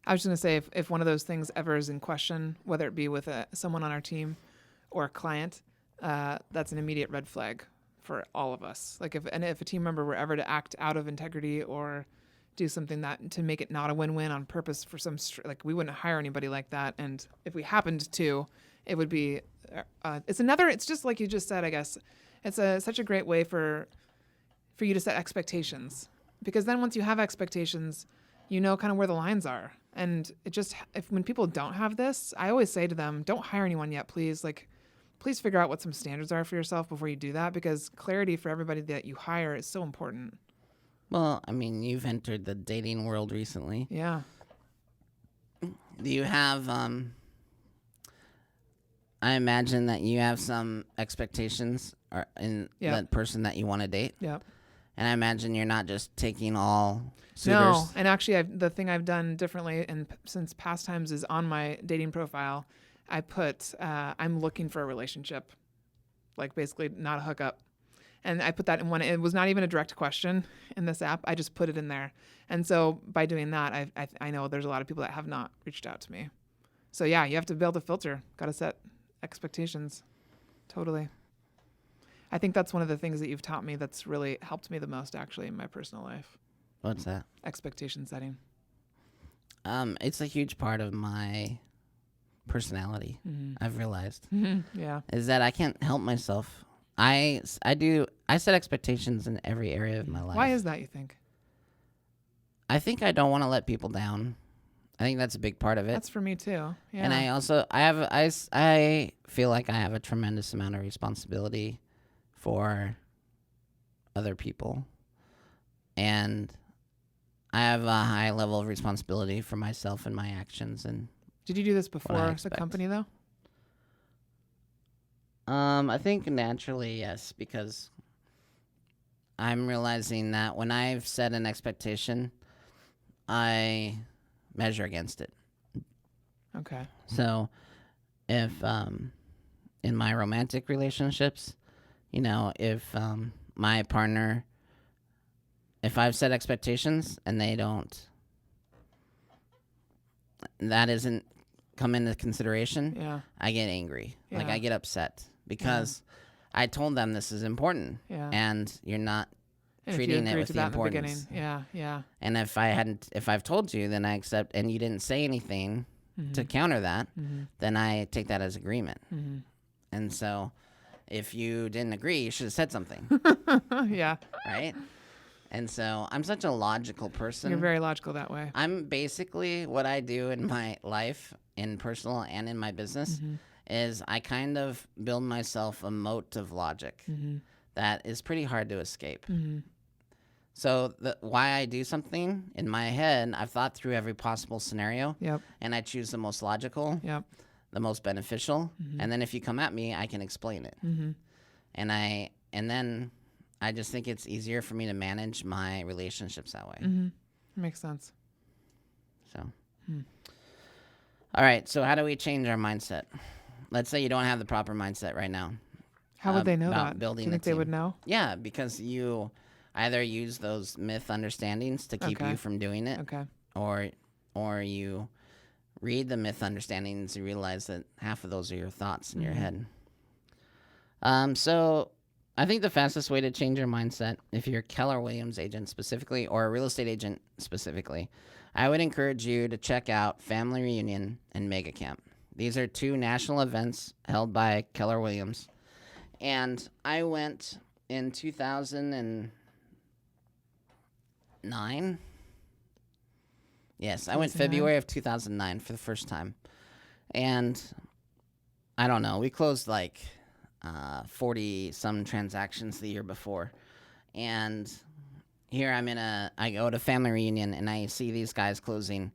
I was going to say, if one of those things ever is in question, whether it be with someone on our team or a client, that's an immediate red flag for all of us. Like if a team member were ever to act out of integrity or do something that to make it not a win-win on purpose for some we wouldn't hire anybody like that. And if we happened to, it would be it's just like you just said. I guess it's such a great way for you to set expectations, because then once you have expectations, you know kind of where the lines are. And when people don't have this, I always say to them, don't hire anyone yet, please. Please figure out what some standards are for yourself before you do that, because clarity for everybody that you hire is so important. Well, I mean, you've entered the dating world recently. Yeah. Do you have, I imagine that you have some expectations in that person that you want to date. Yep. And I imagine you're not just taking all suitors. No, and actually the thing I've done differently and since past times is on my dating profile, I put, I'm looking for a relationship, like basically not a hookup. And I put that in one. It was not even a direct question in this app. I just put it in there. And so by doing that, I know there's a lot of people that have not reached out to me. So yeah, you have to build a filter. Got to set expectations. Totally. I think that's one of the things that you've taught me that's really helped me the most, actually, in my personal life. What's that? Expectation setting. It's a huge part of my personality. I've realized Yeah. is that I can't help myself. I set expectations in every area of my life. Why is that, you think? I think I don't want to let people down. I think that's a big part of it. That's for me too. Yeah. And I feel like I have a tremendous amount of responsibility for other people. And I have a high level of responsibility for myself and my actions. And did you do this before the expect. company though? I think naturally, yes, because I'm realizing that when I've set an expectation, I measure against it. Okay. So if in my romantic relationships, if my partner, if I've set expectations and that isn't come into consideration, Yeah. I get angry. Like Yeah. I get upset because I told them this is important Yeah. and you're not And if you treating it agreed with to the that in the importance. beginning. Yeah. Yeah. And if I've told you, then I accept, and you didn't say anything to counter that, then I take that as agreement. And so if you didn't agree, you should have said something, Yeah. right? And so I'm such a logical person. You're very logical that way. I'm basically, what I do in my life, in personal and in my business, is I kind of build myself a moat of logic that is pretty hard to escape. So why I do something in my head, I've thought through every possible scenario, Yep. and I choose the most logical, Yep. the most beneficial, and then if you come at me, I can explain it. And then I just think it's easier for me to manage my relationships that way. Makes sense. So, all right. So how do we change our mindset? Let's say you don't have the proper mindset right now. How would they know about that? building Do you think a they team. would know? Yeah, because you either use those myth understandings to keep Okay. you from doing it, Okay. or you read the myth understandings, you realize that half of those are your thoughts in your head. So I think the fastest way to change your mindset, if you're a Keller Williams agent specifically, or a real estate agent specifically, I would encourage you to check out Family Reunion and Mega Camp. These are two national events held by Keller Williams. And I went in 2009. Yes, I went 2009? February of 2009 for the first time. And I don't know, we closed like 40 some transactions the year before. And here I go to Family Reunion and I see these guys closing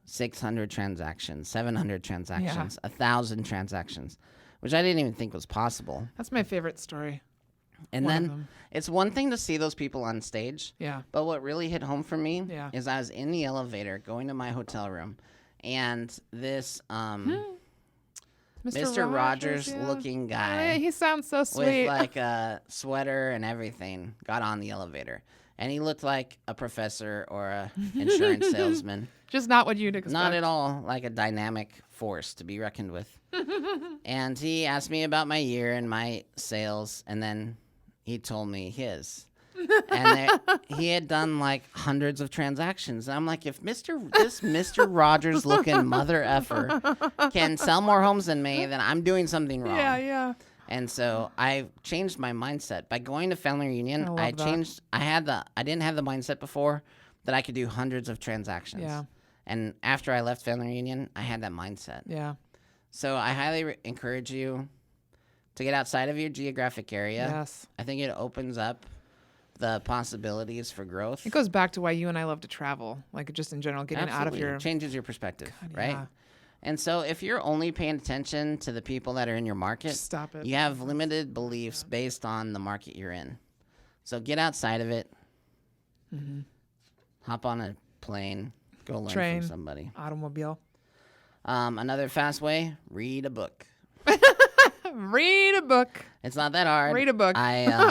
600 transactions, 700 transactions, 1,000 transactions, which I didn't even think was possible. That's my favorite story. And One of then them. it's one thing to see those people on stage. Yeah. But what really hit home for me Yeah. is I was in the elevator going to my hotel room, and this Mr. Rogers yeah. looking Oh, guy yeah, he sounds so with sweet. like a sweater and everything got on the elevator. And he looked like a professor or a insurance salesman. Just not what you'd expect. Not at all like a dynamic force to be reckoned with. And he asked me about my year and my sales, and then he told me his. And he had done like hundreds of transactions. And I'm like, if this Mr. Rogers looking mother effer can sell more homes than me, then I'm doing something wrong. Yeah, yeah. And so I changed my mindset by going to Family Reunion. I love that. I didn't have the mindset before that I could do hundreds of transactions. Yeah. And after I left Family Reunion, I had that mindset. Yeah. So I highly encourage you to get outside of your geographic area. Yes. I think it opens up the possibilities for growth. It goes back to why you and I love to travel, like just in general, getting out of Absolutely. your. It changes your perspective, right? yeah. And so if you're only paying attention to the people that are in your market, Just stop it. you have limited beliefs based on the market you're in. So get outside of it. Hop on a plane. Go learn Train. from somebody. Automobile. Another fast way, read a book. Read a book. It's not that hard. Read a book.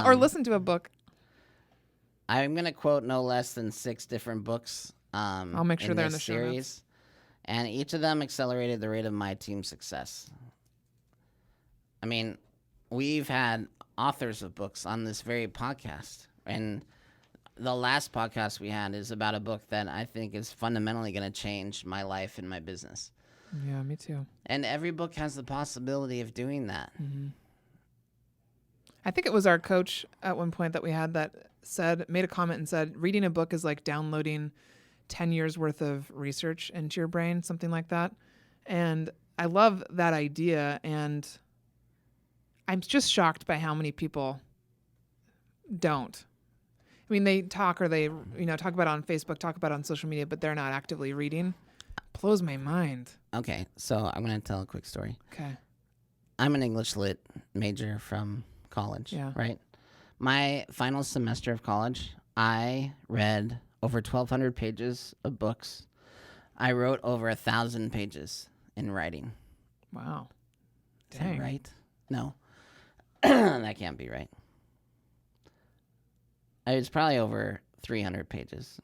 Or listen to a book. I'm going to quote no less than 6 different books I'll make sure they're in this the show notes. series. And each of them accelerated the rate of my team's success. I mean, we've had authors of books on this very podcast. And the last podcast we had is about a book that I think is fundamentally going to change my life and my business. Yeah, me too. And every book has the possibility of doing that. I think it was our coach at one point that we had that made a comment and said, reading a book is like downloading 10 years worth of research into your brain, something like that. And I love that idea. And I'm just shocked by how many people don't. I mean, they talk or they, talk about it on Facebook, talk about it on social media, but they're not actively reading. Blows my mind. Okay, so I'm going to tell a quick story. Okay. I'm an English lit major from college, right? My final semester of college, I read over 1,200 pages of books. I wrote over 1,000 pages in writing. Wow. Is Dang. that right? No. That can't be right. It's probably over 300 pages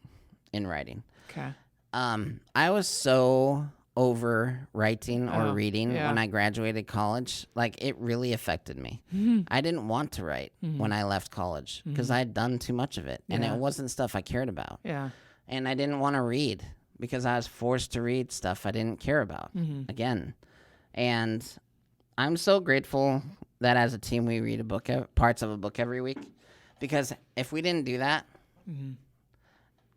in writing. Okay. I was so over writing or reading yeah. when I graduated college. Like, it really affected me. I didn't want to write when I left college because I had done too much of it, and it wasn't stuff I cared about. Yeah. And I didn't want to read because I was forced to read stuff I didn't care about again. And I'm so grateful that as a team we read parts of a book every week, because if we didn't do that,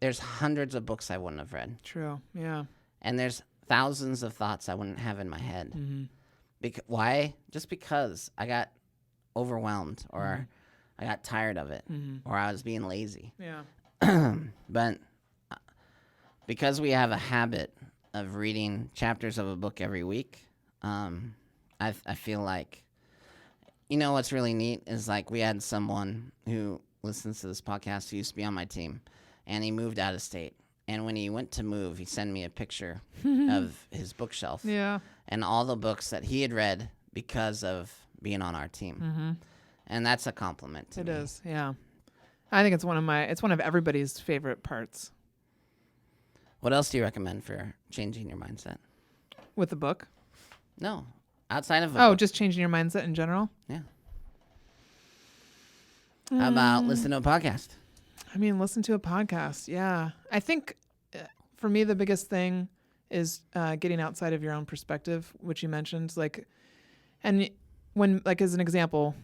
there's hundreds of books I wouldn't have read. True. Yeah. And there's thousands of thoughts I wouldn't have in my head. Why? Just because I got overwhelmed or I got tired of it or I was being lazy. Yeah. But because we have a habit of reading chapters of a book every week, I feel like, what's really neat is like we had someone who listens to this podcast who used to be on my team, and he moved out of state. And when he went to move, he sent me a picture of his bookshelf and all the books that he had read because of being on our team. And that's a compliment to me. It is, yeah. I think it's one of everybody's favorite parts. What else do you recommend for changing your mindset? With the book? No. Outside of book. Just changing your mindset in general? Yeah. How about listen to a podcast? I mean, listen to a podcast. Yeah. I think for me, the biggest thing is getting outside of your own perspective, which you mentioned. And when, as an example,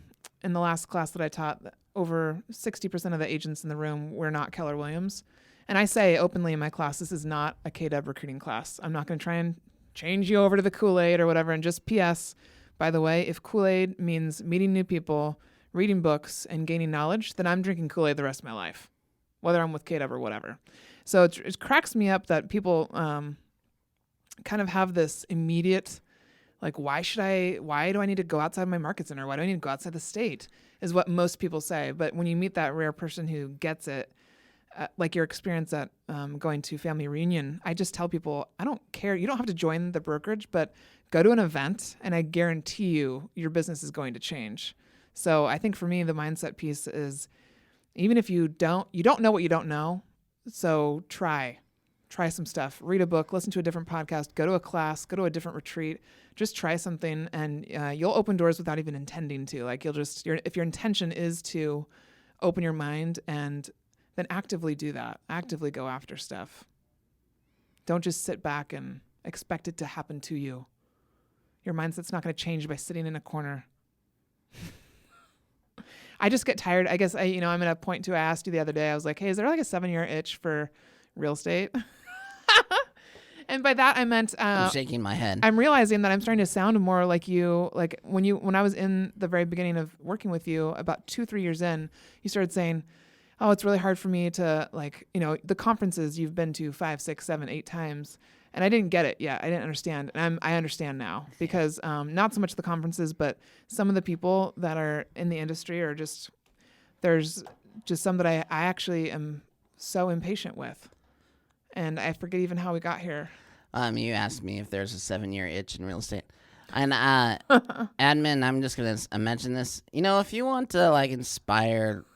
in the last class that I taught, over 60% of the agents in the room were not Keller Williams. And I say openly in my class, this is not a KW recruiting class. I'm not going to try and change you over to the Kool-Aid or whatever. And just PS, by the way, if Kool-Aid means meeting new people, reading books, and gaining knowledge, then I'm drinking Kool-Aid the rest of my life, whether I'm with KW or whatever. So it cracks me up that people kind of have this immediate, why do I need to go outside my market center? Why do I need to go outside the state? Is what most people say. But when you meet that rare person who gets it, like your experience at going to family reunion, I just tell people, I don't care. You don't have to join the brokerage, but go to an event, and I guarantee you your business is going to change. So I think for me, the mindset piece is, even if you don't know what you don't know, so try some stuff, read a book, listen to a different podcast, go to a class, go to a different retreat, just try something, and you'll open doors without even intending to. If your intention is to open your mind, and then actively do that, actively go after stuff. Don't just sit back and expect it to happen to you. Your mindset's not going to change by sitting in a corner. I just get tired. I guess I'm at a point too. I asked you the other day, I was like, hey, is there a 7-year itch for real estate? And by that I meant I'm shaking my head. I'm realizing that I'm starting to sound more like you. Like when I was in the very beginning of working with you, about 2-3 years in, you started saying, oh, it's really hard for me to the conferences you've been to 5, 6, 7, 8 times. And I didn't get it yet. I didn't understand. And I understand now, because not so much the conferences, but some of the people that are in the industry are there's just some that I actually am so impatient with. And I forget even how we got here. You asked me if there's a 7-year itch in real estate. And admin, I'm just going to mention this. If you want to inspire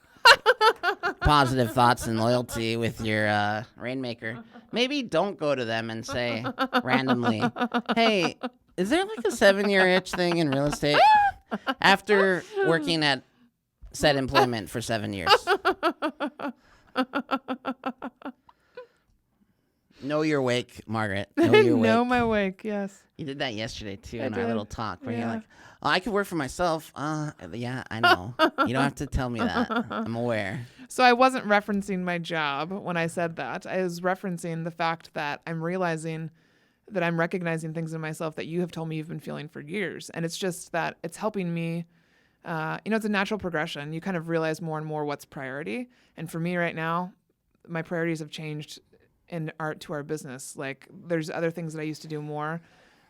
positive thoughts and loyalty with your Rainmaker, maybe don't go to them and say randomly, hey, is there a 7-year itch thing in real estate after working at said employment for 7 years? Know your wake, Margaret. Know your wake. Know my wake, yes. You did that yesterday, too, in our little talk where you're like, oh, I could work for myself. Yeah, I know. You don't have to tell me that. I'm aware. So I wasn't referencing my job when I said that. I was referencing the fact that I'm realizing that I'm recognizing things in myself that you have told me you've been feeling for years. And it's just that it's helping me. It's a natural progression. You kind of realize more and more what's priority. And for me right now, my priorities have changed to our business. There's other things that I used to do more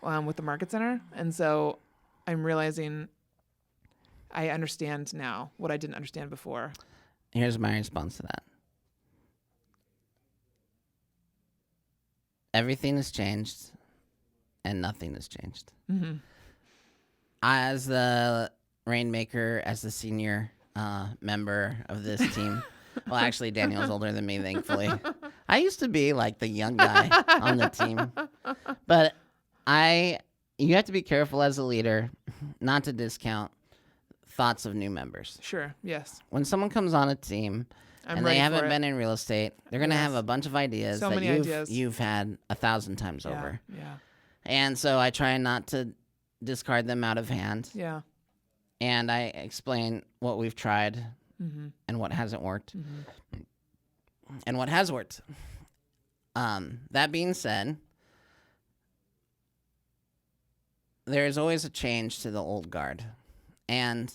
with the market center. And so I'm realizing I understand now what I didn't understand before. Here's my response to that. Everything has changed and nothing has changed. Mm-hmm. As the Rainmaker, as the senior member of this team, well, actually, Daniel's older than me, thankfully. I used to be like the young guy on the team. But you have to be careful as a leader not to discount thoughts of new members. Sure, yes. When someone comes on a team and they haven't been in real estate, they're going to have a bunch of ideas you've had 1,000 times over. Yeah. And so I try not to discard them out of hand. Yeah. And I explain what we've tried and what hasn't worked and what has worked. That being said, there's always a change to the old guard. And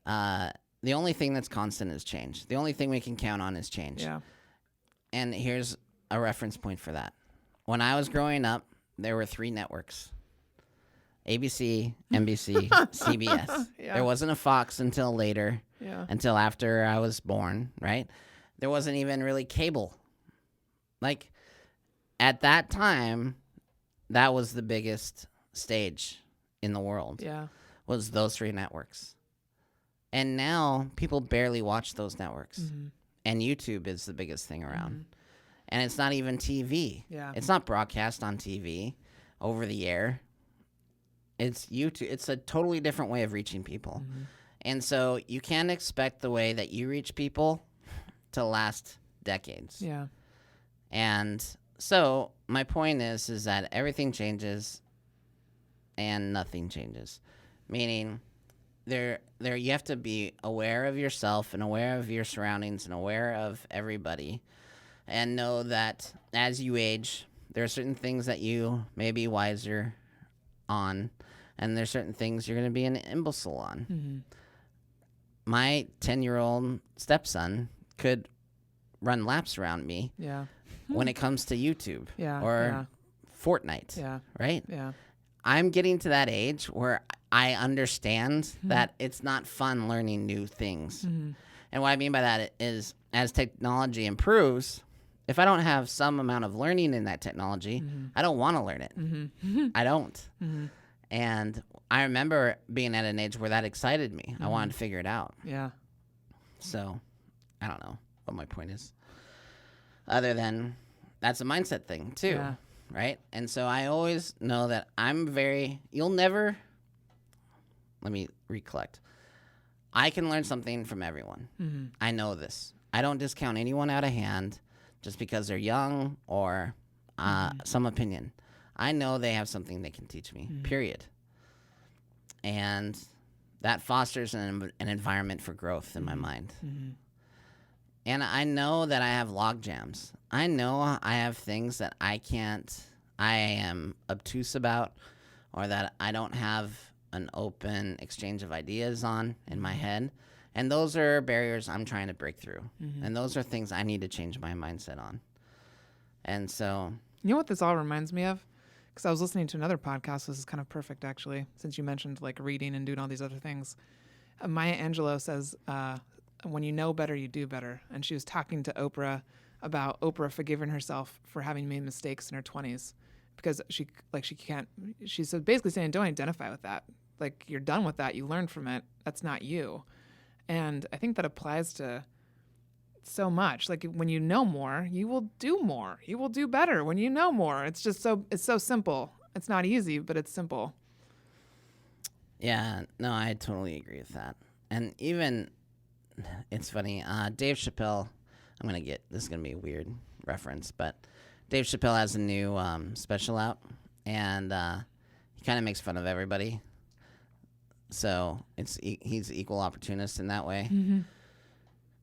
the only thing that's constant is change. The only thing we can count on is change. Yeah. And here's a reference point for that. When I was growing up, there were 3 networks. ABC, NBC, CBS. Yeah. There wasn't a Fox until later, until after I was born, right? There wasn't even really cable. Like, at that time, that was the biggest stage in the world, was those 3 networks. And now, people barely watch those networks. And YouTube is the biggest thing around. And it's not even TV. Yeah. It's not broadcast on TV over the air. It's YouTube. It's a totally different way of reaching people. And so you can't expect the way that you reach people to last decades. Yeah. And so my point is that everything changes and nothing changes. Meaning you have to be aware of yourself and aware of your surroundings and aware of everybody, and know that as you age, there are certain things that you may be wiser on, and there's certain things you're going to be an imbecile on. My 10-year-old stepson could run laps around me when it comes to YouTube or Fortnite, right? Yeah. I'm getting to that age where I understand that it's not fun learning new things. And what I mean by that is, as technology improves, if I don't have some amount of learning in that technology, I don't want to learn it. I don't. And I remember being at an age where that excited me. I wanted to figure it out. Yeah. So I don't know what my point is, other than that's a mindset thing too. Yeah. Right? And so I always know that let me recollect. I can learn something from everyone. I know this. I don't discount anyone out of hand just because they're young or some opinion. I know they have something they can teach me, period. And that fosters an environment for growth in my mind. And I know that I have log jams. I know I have things that I am obtuse about, or that I don't have an open exchange of ideas on in my head. And those are barriers I'm trying to break through. And those are things I need to change my mindset on. And so... You know what this all reminds me of? Because I was listening to another podcast. This is kind of perfect, actually, since you mentioned like reading and doing all these other things. Maya Angelou says, when you know better, you do better. And she was talking to Oprah about Oprah forgiving herself for having made mistakes in her 20s. Because she's basically saying, don't identify with that. Like, you're done with that. You learned from it. That's not you. And I think that applies to so much. Like, when you know more, you will do more. You will do better when you know more. It's so simple. It's not easy, but it's simple. Yeah, no, I totally agree with that. And even, it's funny, Dave Chappelle, this is going to be a weird reference, but Dave Chappelle has a new special out, and he kind of makes fun of everybody. So he's equal opportunist in that way.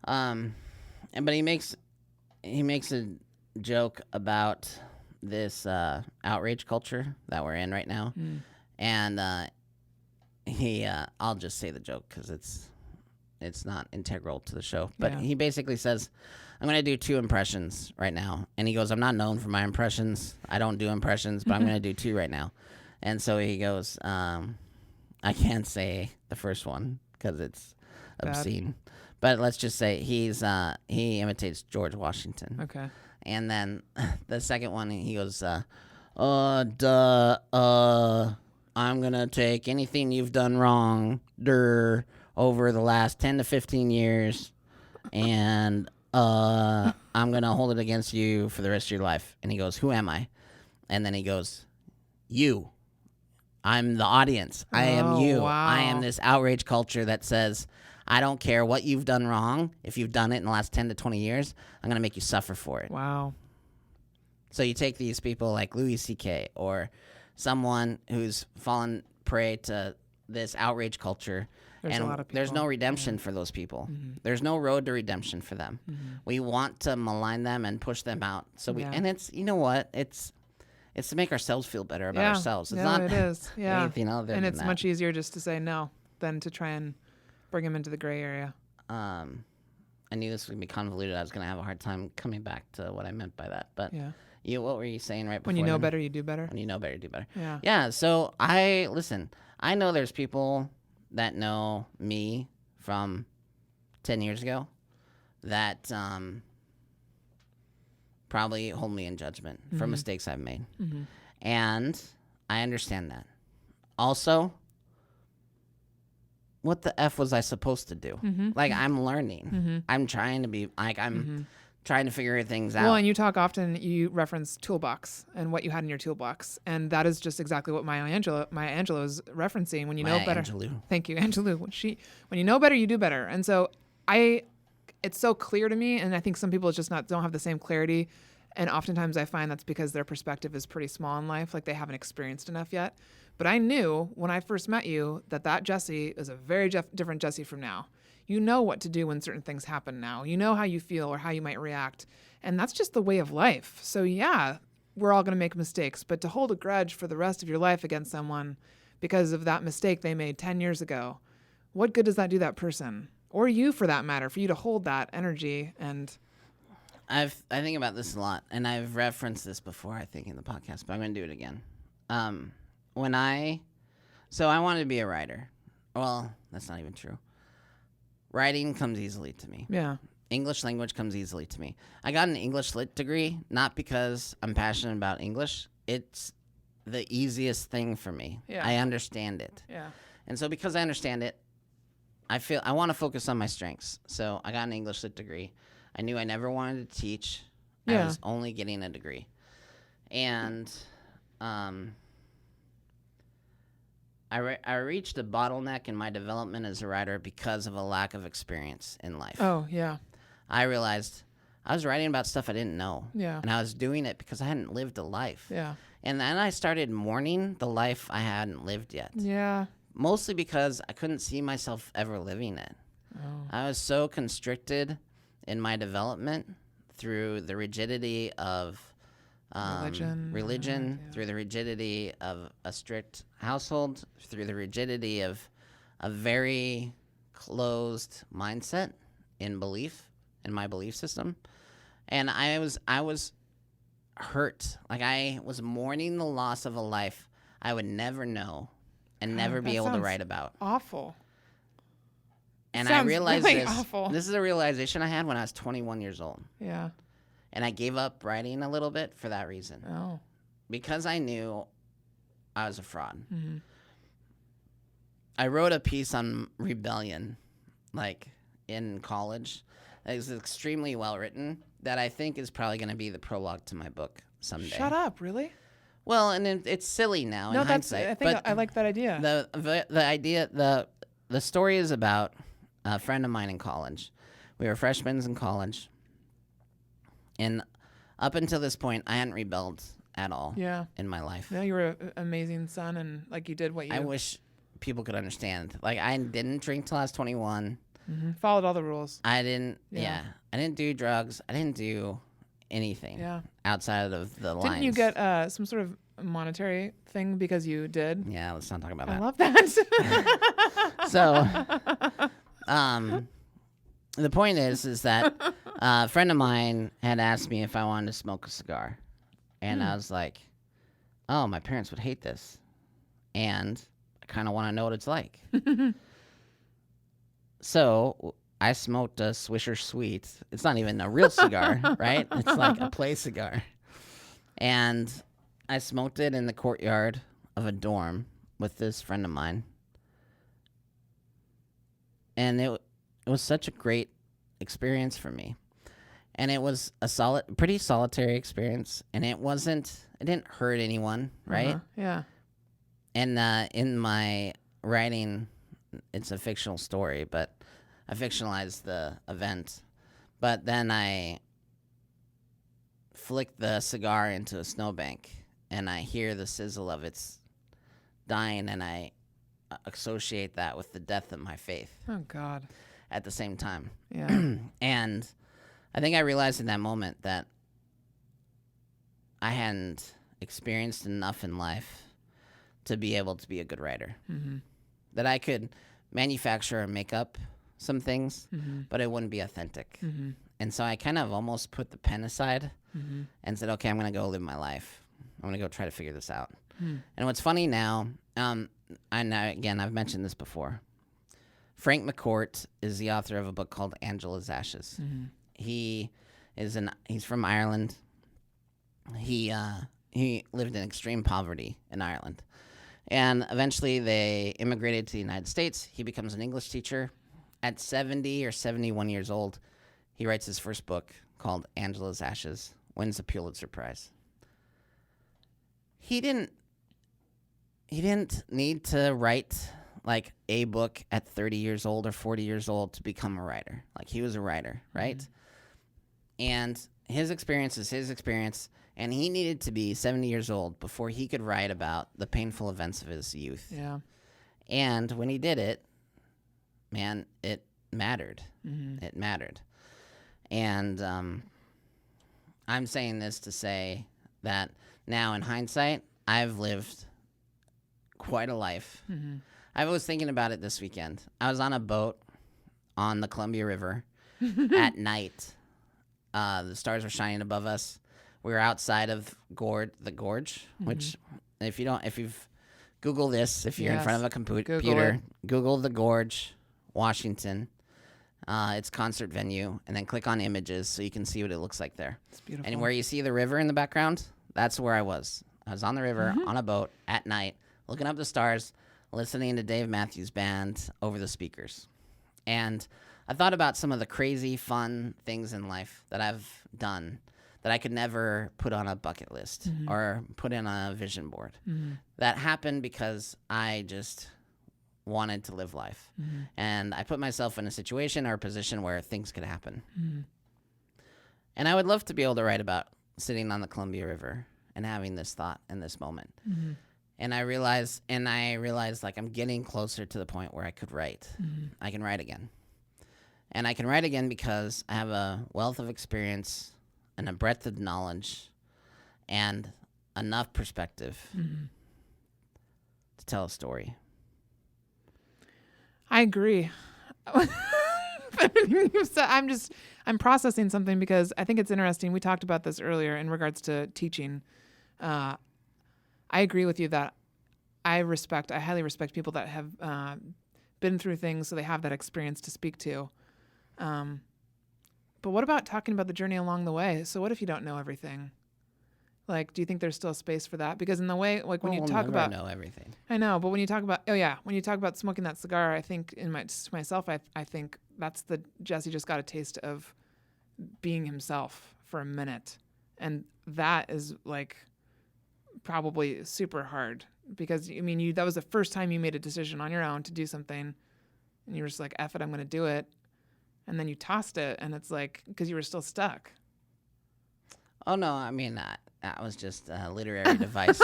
But he makes a joke about this outrage culture that we're in right now, and I'll just say the joke because it's not integral to the show. But he basically says, I'm going to do 2 impressions right now. And he goes, I'm not known for my impressions. I don't do impressions, but I'm going to do 2 right now. And so he goes, I can't say the first one because it's Bad. obscene. But let's just say he imitates George Washington. Okay. And then the second one, he goes, I'm gonna take anything you've done wrong over the last 10 to 15 years, and I'm gonna hold it against you for the rest of your life. And he goes, who am I? And then he goes, you. I'm the audience. I am you. Wow. I am this outrage culture that says, I don't care what you've done wrong. If you've done it in the last 10 to 20 years, I'm going to make you suffer for it. Wow. So you take these people like Louis C.K. or someone who's fallen prey to this outrage culture. There's a lot of there's people. no redemption for those people. Mm-hmm. There's no road to redemption for them. Mm-hmm. We want to malign them and push them out. And it's, you know what? It's to make ourselves feel better about ourselves. It's not it is. Yeah. anything other and than it's that. much easier just to say no than to try and bring them into the gray area. I knew this was going to be convoluted. I was going to have a hard time coming back to what I meant by that. But what were you saying right before? When you know better, you do better. When you know better, you do better. Yeah. Yeah. So I know there's people that know me from 10 years ago that probably hold me in judgment for mistakes I've made. Mm-hmm. And I understand that. Also, what the F was I supposed to do? Mm-hmm. Like, I'm learning. Mm-hmm. I'm trying to be, like, I'm trying to figure things out. Well, and you talk often, you reference toolbox and what you had in your toolbox. And that is just exactly what Maya Angelou is referencing. When you know better. Thank you, Angelou. When you know better, you do better. And so it's so clear to me, and I think some people just don't have the same clarity. And oftentimes I find that's because their perspective is pretty small in life, like they haven't experienced enough yet. But I knew when I first met you that Jesse is a very different Jesse from now. You know what to do when certain things happen now. You know how you feel or how you might react. And that's just the way of life. So yeah, we're all going to make mistakes. But to hold a grudge for the rest of your life against someone because of that mistake they made 10 years ago, what good does that do that person? Or you, for that matter, for you to hold that energy. And I think about this a lot, and I've referenced this before, I think, in the podcast, but I'm going to do it again. I wanted to be a writer. Well, that's not even true. Writing comes easily to me. Yeah. English language comes easily to me. I got an English lit degree, not because I'm passionate about English. It's the easiest thing for me. Yeah. I understand it. Yeah. And so because I understand it, I want to focus on my strengths. So I got an English lit degree. I knew I never wanted to teach. Yeah. I was only getting a degree. And I reached a bottleneck in my development as a writer because of a lack of experience in life. Oh, yeah. I realized I was writing about stuff I didn't know. Yeah. And I was doing it because I hadn't lived a life. Yeah. And then I started mourning the life I hadn't lived yet. Yeah. Mostly because I couldn't see myself ever living it. Oh. I was so constricted in my development through the rigidity of religion, through the rigidity of a strict household, through the rigidity of a very closed mindset in my belief system. And I was hurt. Like, I was mourning the loss of a life I would never know and never be able to write about. Awful. And I realized really awful. This is a realization I had when I was 21 years old. Yeah. And I gave up writing a little bit for that reason. Oh. Because I knew I was a fraud. Mm-hmm. I wrote a piece on rebellion, like, in college. It was extremely well written that I think is probably going to be the prologue to my book someday. Shut up, really? Well, and it's silly now in hindsight. I think I like that idea. The story is about a friend of mine in college. We were freshmen in college. And up until this point, I hadn't rebelled at all in my life. Yeah, you were an amazing son, and like you did what you... I wish people could understand. Like, I didn't drink till I was 21. Mm-hmm. Followed all the rules. I didn't, I didn't do drugs. I didn't do anything outside of the lines. Didn't you get some sort of monetary thing because you did? Yeah, let's not talk about that. I love that. So, the point is that a friend of mine had asked me if I wanted to smoke a cigar. And I was like, oh, my parents would hate this. And I kind of want to know what it's like. So I smoked a Swisher Sweet. It's not even a real cigar, right? It's like a play cigar. And I smoked it in the courtyard of a dorm with this friend of mine. And it was such a great experience for me. And it was a pretty solitary experience. And it didn't hurt anyone, right? Yeah. And in my writing, it's a fictional story, but I fictionalized the event. But then I flick the cigar into a snowbank, and I hear the sizzle of its dying, and I associate that with the death of my faith. Oh, God. At the same time. Yeah. And I think I realized in that moment that I hadn't experienced enough in life to be able to be a good writer. Mm-hmm. That I could manufacture or make up some things, mm-hmm. but it wouldn't be authentic. Mm-hmm. And so I kind of almost put the pen aside mm-hmm. and said, okay, I'm going to go live my life. I'm going to go try to figure this out. Mm. And what's funny now, again, I've mentioned this before. Frank McCourt is the author of a book called Angela's Ashes. Mm-hmm. He's from Ireland. He lived in extreme poverty in Ireland. And eventually they immigrated to the United States. He becomes an English teacher. At 70 or 71 years old, he writes his first book called Angela's Ashes, wins the Pulitzer Prize. He didn't need to write like a book at 30 years old or 40 years old to become a writer. Like, he was a writer, right? Mm-hmm. And his experience is his experience, and he needed to be 70 years old before he could write about the painful events of his youth. Yeah. And when he did it, man, it mattered. Mm-hmm. It mattered. And I'm saying this to say that now in hindsight, I've lived quite a life. Mm-hmm. I was thinking about it this weekend. I was on a boat on the Columbia River at night. The stars were shining above us. We were outside of the gorge, mm-hmm. which if you've Google this, if you're in front of a computer, Google the Gorge, Washington. It's concert venue, and then click on images so you can see what it looks like there. It's beautiful. And where you see the river in the background, that's where I was. I was on the river mm-hmm. on a boat at night, looking up the stars, listening to Dave Matthews Band over the speakers. And I thought about some of the crazy, fun things in life that I've done that I could never put on a bucket list mm-hmm. or put in a vision board. Mm-hmm. That happened because I just wanted to live life. Mm-hmm. And I put myself in a situation or a position where things could happen. Mm-hmm. And I would love to be able to write about sitting on the Columbia River and having this thought in this moment. Mm-hmm. And I realized like I'm getting closer to the point where I could write. Mm-hmm. I can write again. And I can write again because I have a wealth of experience and a breadth of knowledge and enough perspective mm-hmm. to tell a story. I agree. Everything you've said, I'm processing something because I think it's interesting. We talked about this earlier in regards to teaching. I agree with you that I highly respect people that have been through things, so they have that experience to speak to. But what about talking about the journey along the way? So what if you don't know everything? Like, do you think there's still space for that? Because in the way, like when you talk about, know everything. I know, but when you talk about, when you talk about smoking that cigar, I think myself, I think that's the Jesse just got a taste of being himself for a minute, and that is like probably super hard because I mean, that was the first time you made a decision on your own to do something, and you were just like, "F it, I'm going to do it," and then you tossed it, and it's like because you were still stuck. Oh no, I mean that was just a literary device.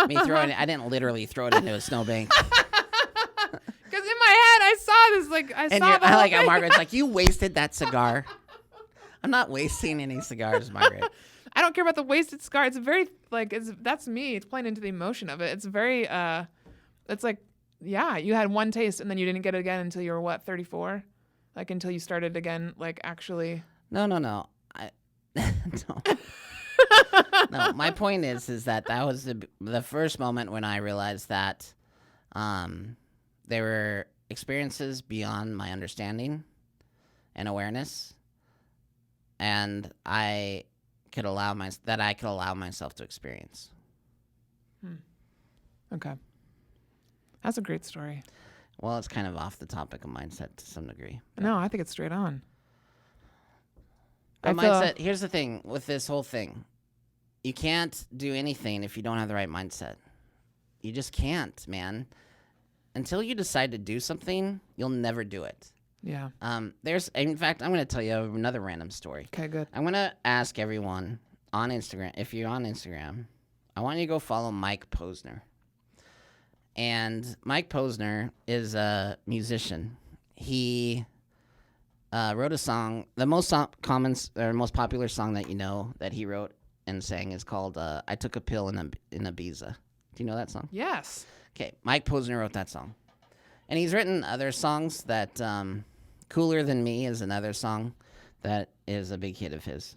Me throwing it. I didn't literally throw it into a snowbank. Because in my head, I saw this. Like I saw the whole thing. Margaret's like, you wasted that cigar. I'm not wasting any cigars, Margaret. I don't care about the wasted cigar. It's very that's me. It's playing into the emotion of it. It's very it's like, yeah, you had one taste and then you didn't get it again until you were what, 34? Like until you started again, like actually. No. No. No, my point is that was the first moment when I realized that They were experiences beyond my understanding and awareness, and I could allow myself to experience. Okay. That's a great story. Well, it's kind of off the topic of mindset to some degree. No, I think it's straight on. But mindset, here's the thing with this whole thing. You can't do anything if you don't have the right mindset. You just can't, man. Until you decide to do something, you'll never do it. Yeah. In fact, I'm going to tell you another random story. Okay, good. I'm going to ask everyone on Instagram, if you're on Instagram, I want you to go follow Mike Posner. And Mike Posner is a musician. He wrote a song. The most popular song that you know that he wrote and sang is called "I Took a Pill in Ibiza." Do you know that song? Yes. Okay, Mike Posner wrote that song, and he's written other songs that "Cooler Than Me" is another song that is a big hit of his.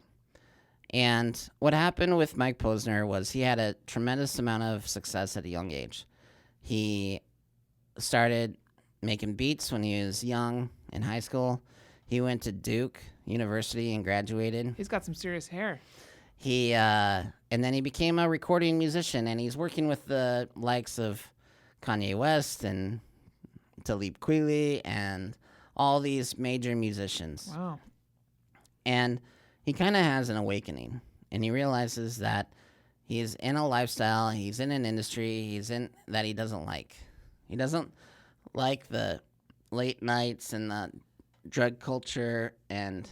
And what happened with Mike Posner was he had a tremendous amount of success at a young age. He started making beats when he was young in high school. He went to Duke University and graduated. He's got some serious hair. And then he became a recording musician, and he's working with the likes of Kanye West and Talib Kweli and all these major musicians. Wow. And he kind of has an awakening, and he realizes that he's in a lifestyle, he's in an industry, that he doesn't like. He doesn't like the late nights and the drug culture and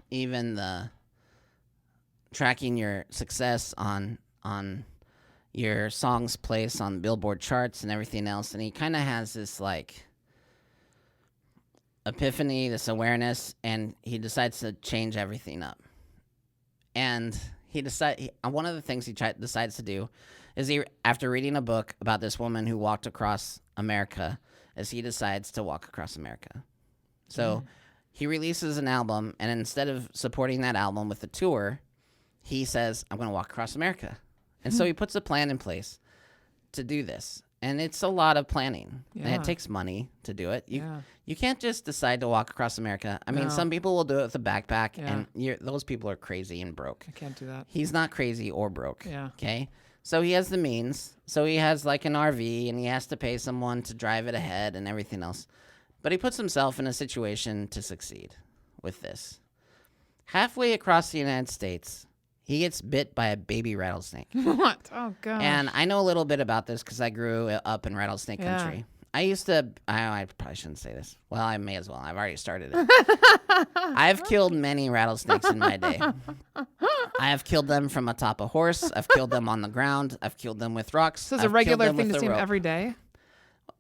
even the tracking your success on your song's place on Billboard charts and everything else. And he kind of has this like epiphany, this awareness, and he decides to change everything up. And one of the things he decides to do is after reading a book about this woman who walked across America, is he decides to walk across America. So he releases an album, and instead of supporting that album with a tour, he says, I'm going to walk across America. And so he puts a plan in place to do this. And it's a lot of planning, and it takes money to do it. You can't just decide to walk across America. I mean, some people will do it with a backpack, and those people are crazy and broke. I can't do that. He's not crazy or broke. Yeah. Okay? So he has the means. So he has like an RV, and he has to pay someone to drive it ahead and everything else. But he puts himself in a situation to succeed with this. Halfway across the United States, he gets bit by a baby rattlesnake. What? Oh, God. And I know a little bit about this because I grew up in rattlesnake country. I probably shouldn't say this. Well, I may as well. I've already started it. I've killed many rattlesnakes in my day. I have killed them from atop a horse. I've killed them on the ground. I've killed them with rocks. So it's a regular thing to see them every day?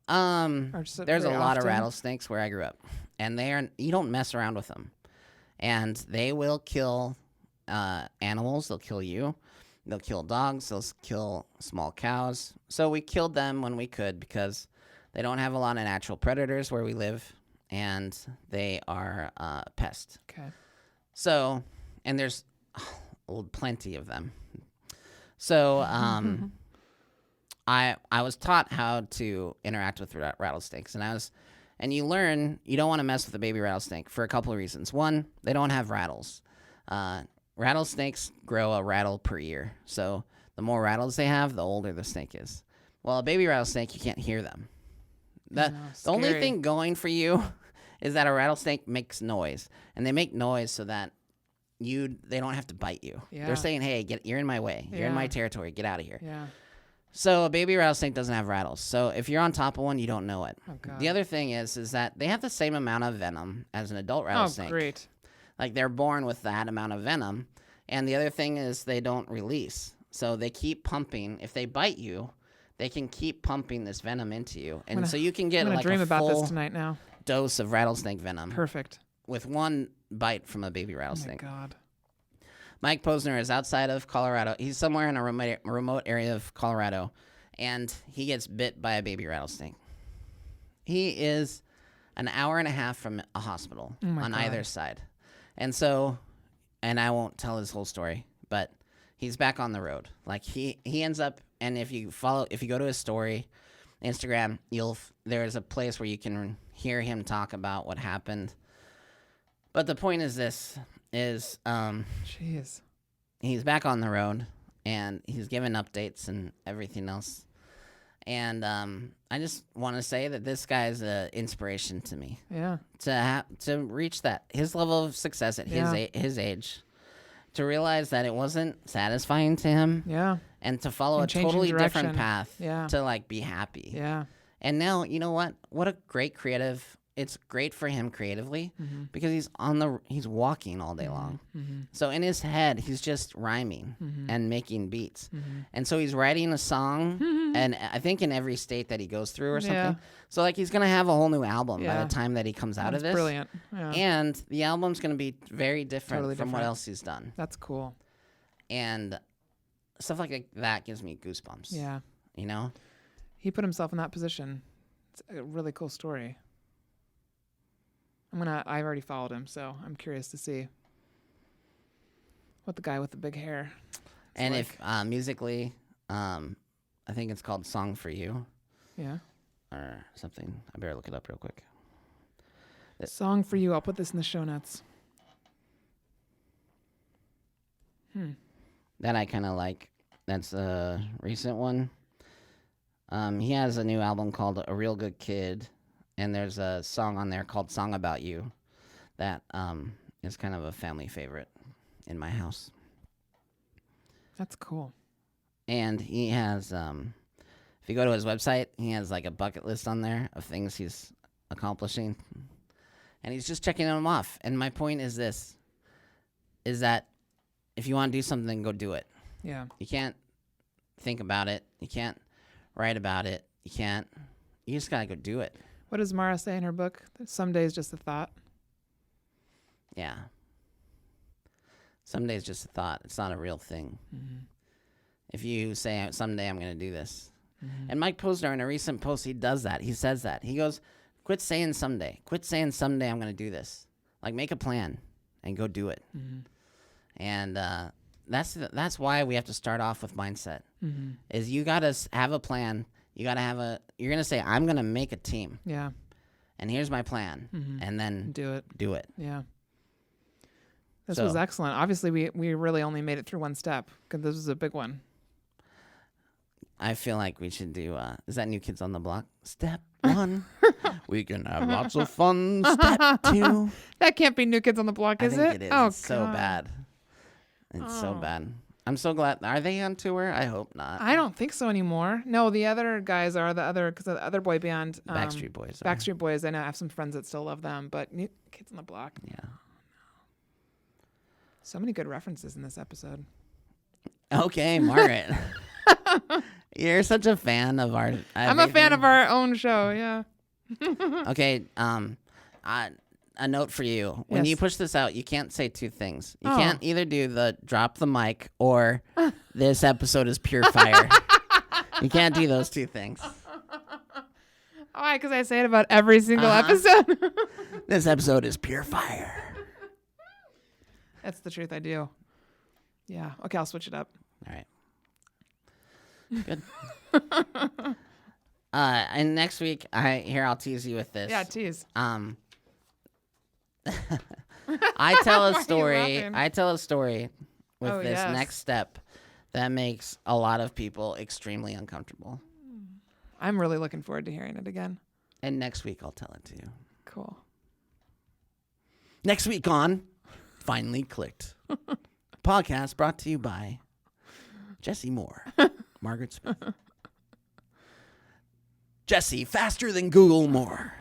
There's a lot of rattlesnakes where I grew up. And you don't mess around with them. And they will kill animals. They'll kill you. They'll kill dogs. They'll kill small cows. So we killed them when we could because they don't have a lot of natural predators where we live, and they are a pest. Okay. So, and there's plenty of them. So I was taught how to interact with rattlesnakes, and you learn you don't want to mess with a baby rattlesnake for a couple of reasons. One, they don't have rattles. Rattlesnakes grow a rattle per year. So the more rattles they have, the older the snake is. Well, a baby rattlesnake, you can't hear them. The only thing going for you is that a rattlesnake makes noise. And they make noise so that they don't have to bite you. Yeah. They're saying, hey, you're in my way. You're in my territory. Get out of here. Yeah. So a baby rattlesnake doesn't have rattles. So if you're on top of one, you don't know it. Oh, God. The other thing is that they have the same amount of venom as an adult rattlesnake. Oh, great. Like they're born with that amount of venom. And the other thing is they don't release. So they keep pumping. If they bite you, they can keep pumping this venom into you. And so you can get like dream a about full this tonight now. dose of rattlesnake venom. Perfect. With one bite from a baby rattlesnake. Oh, my God. Mike Posner is outside of Colorado. He's somewhere in a remote area of Colorado. And he gets bit by a baby rattlesnake. He is an hour and a half from a hospital on either side. And so, and I won't tell his whole story, but he's back on the road. Like he ends up And if you go to his story, Instagram, there's a place where you can hear him talk about what happened. But the point is Jeez. He's back on the road, and he's giving updates and everything else. And I just want to say that this guy's an inspiration to me. Yeah. To reach his level of success at his age, to realize that it wasn't satisfying to him. Yeah. And to follow a totally different path. Yeah. To like be happy. Yeah. And now, you know what? What a great creative. It's great for him creatively because he's walking all day long. So in his head, he's just rhyming and making beats. And so he's writing a song, and I think in every state that he goes through or something. Yeah. So like he's going to have a whole new album by the time that he comes out of this. Brilliant. Yeah. And the album's going to be very different from what else he's done. That's cool. And stuff like that gives me goosebumps. Yeah. You know? He put himself in that position. It's a really cool story. I've already followed him, so I'm curious to see what the guy with the big hair and like. If musically, I think it's called Song for You. Yeah. Or something. I better look it up real quick. Song for You. I'll put this in the show notes. That I kind of like. That's a recent one. He has a new album called A Real Good Kid. And there's a song on there called Song About You that is kind of a family favorite in my house. That's cool. And he has, if you go to his website, he has like a bucket list on there of things he's accomplishing. And he's just checking them off. And my point is this, is that if you want to do something, go do it. Yeah. You can't think about it. You can't write about it. You just got to go do it. What does Mara say in her book? Some days just a thought. Yeah. Some days just a thought. It's not a real thing. If you say, someday I'm going to do this. And Mike Posner, in a recent post, he does that. He says that. He goes, quit saying someday. Quit saying someday I'm going to do this. Like, make a plan and go do it. And that's why we have to start off with mindset. Is you got to have a plan. You got to you're going to say, I'm going to make a team. Yeah. And here's my plan. And then do it. Yeah. This was excellent. Obviously, we really only made it through one step because this was a big one. I feel like we should do, is that New Kids on the Block? Step 1, we can have lots of fun. Step 2. That can't be New Kids on the Block, is it? I think it is. Oh, it's so bad. It's so bad. I'm so glad. Are they on tour? I hope not. I don't think so anymore. No, the other guys are because the other boy band. Backstreet Boys. Backstreet Boys. I know I have some friends that still love them, but New Kids on the Block. Yeah. So many good references in this episode. Okay, Margaret. You're such a fan of our... I'm a fan of our own show, yeah. Okay, a note for you. When you push this out, you can't say two things. You can't either do the drop the mic or this episode is pure fire. You can't do those two things. Why? Because I say it about every single episode. This episode is pure fire. That's the truth. I do. Yeah. Okay, I'll switch it up. All right. Good. And next week, I'll tease you with this. Yeah, tease. I tell a story with this next step that makes a lot of people extremely uncomfortable. I'm really looking forward to hearing it again. And next week, I'll tell it to you. Cool. Next week on Finally Clicked. Podcast brought to you by Jesse Moore, Margaret Smith. Jesse, faster than Google Moore.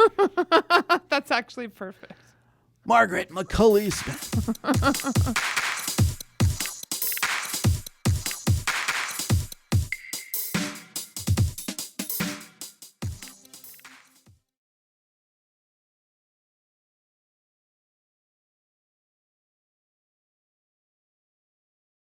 That's actually perfect. Margaret McCulley Smith.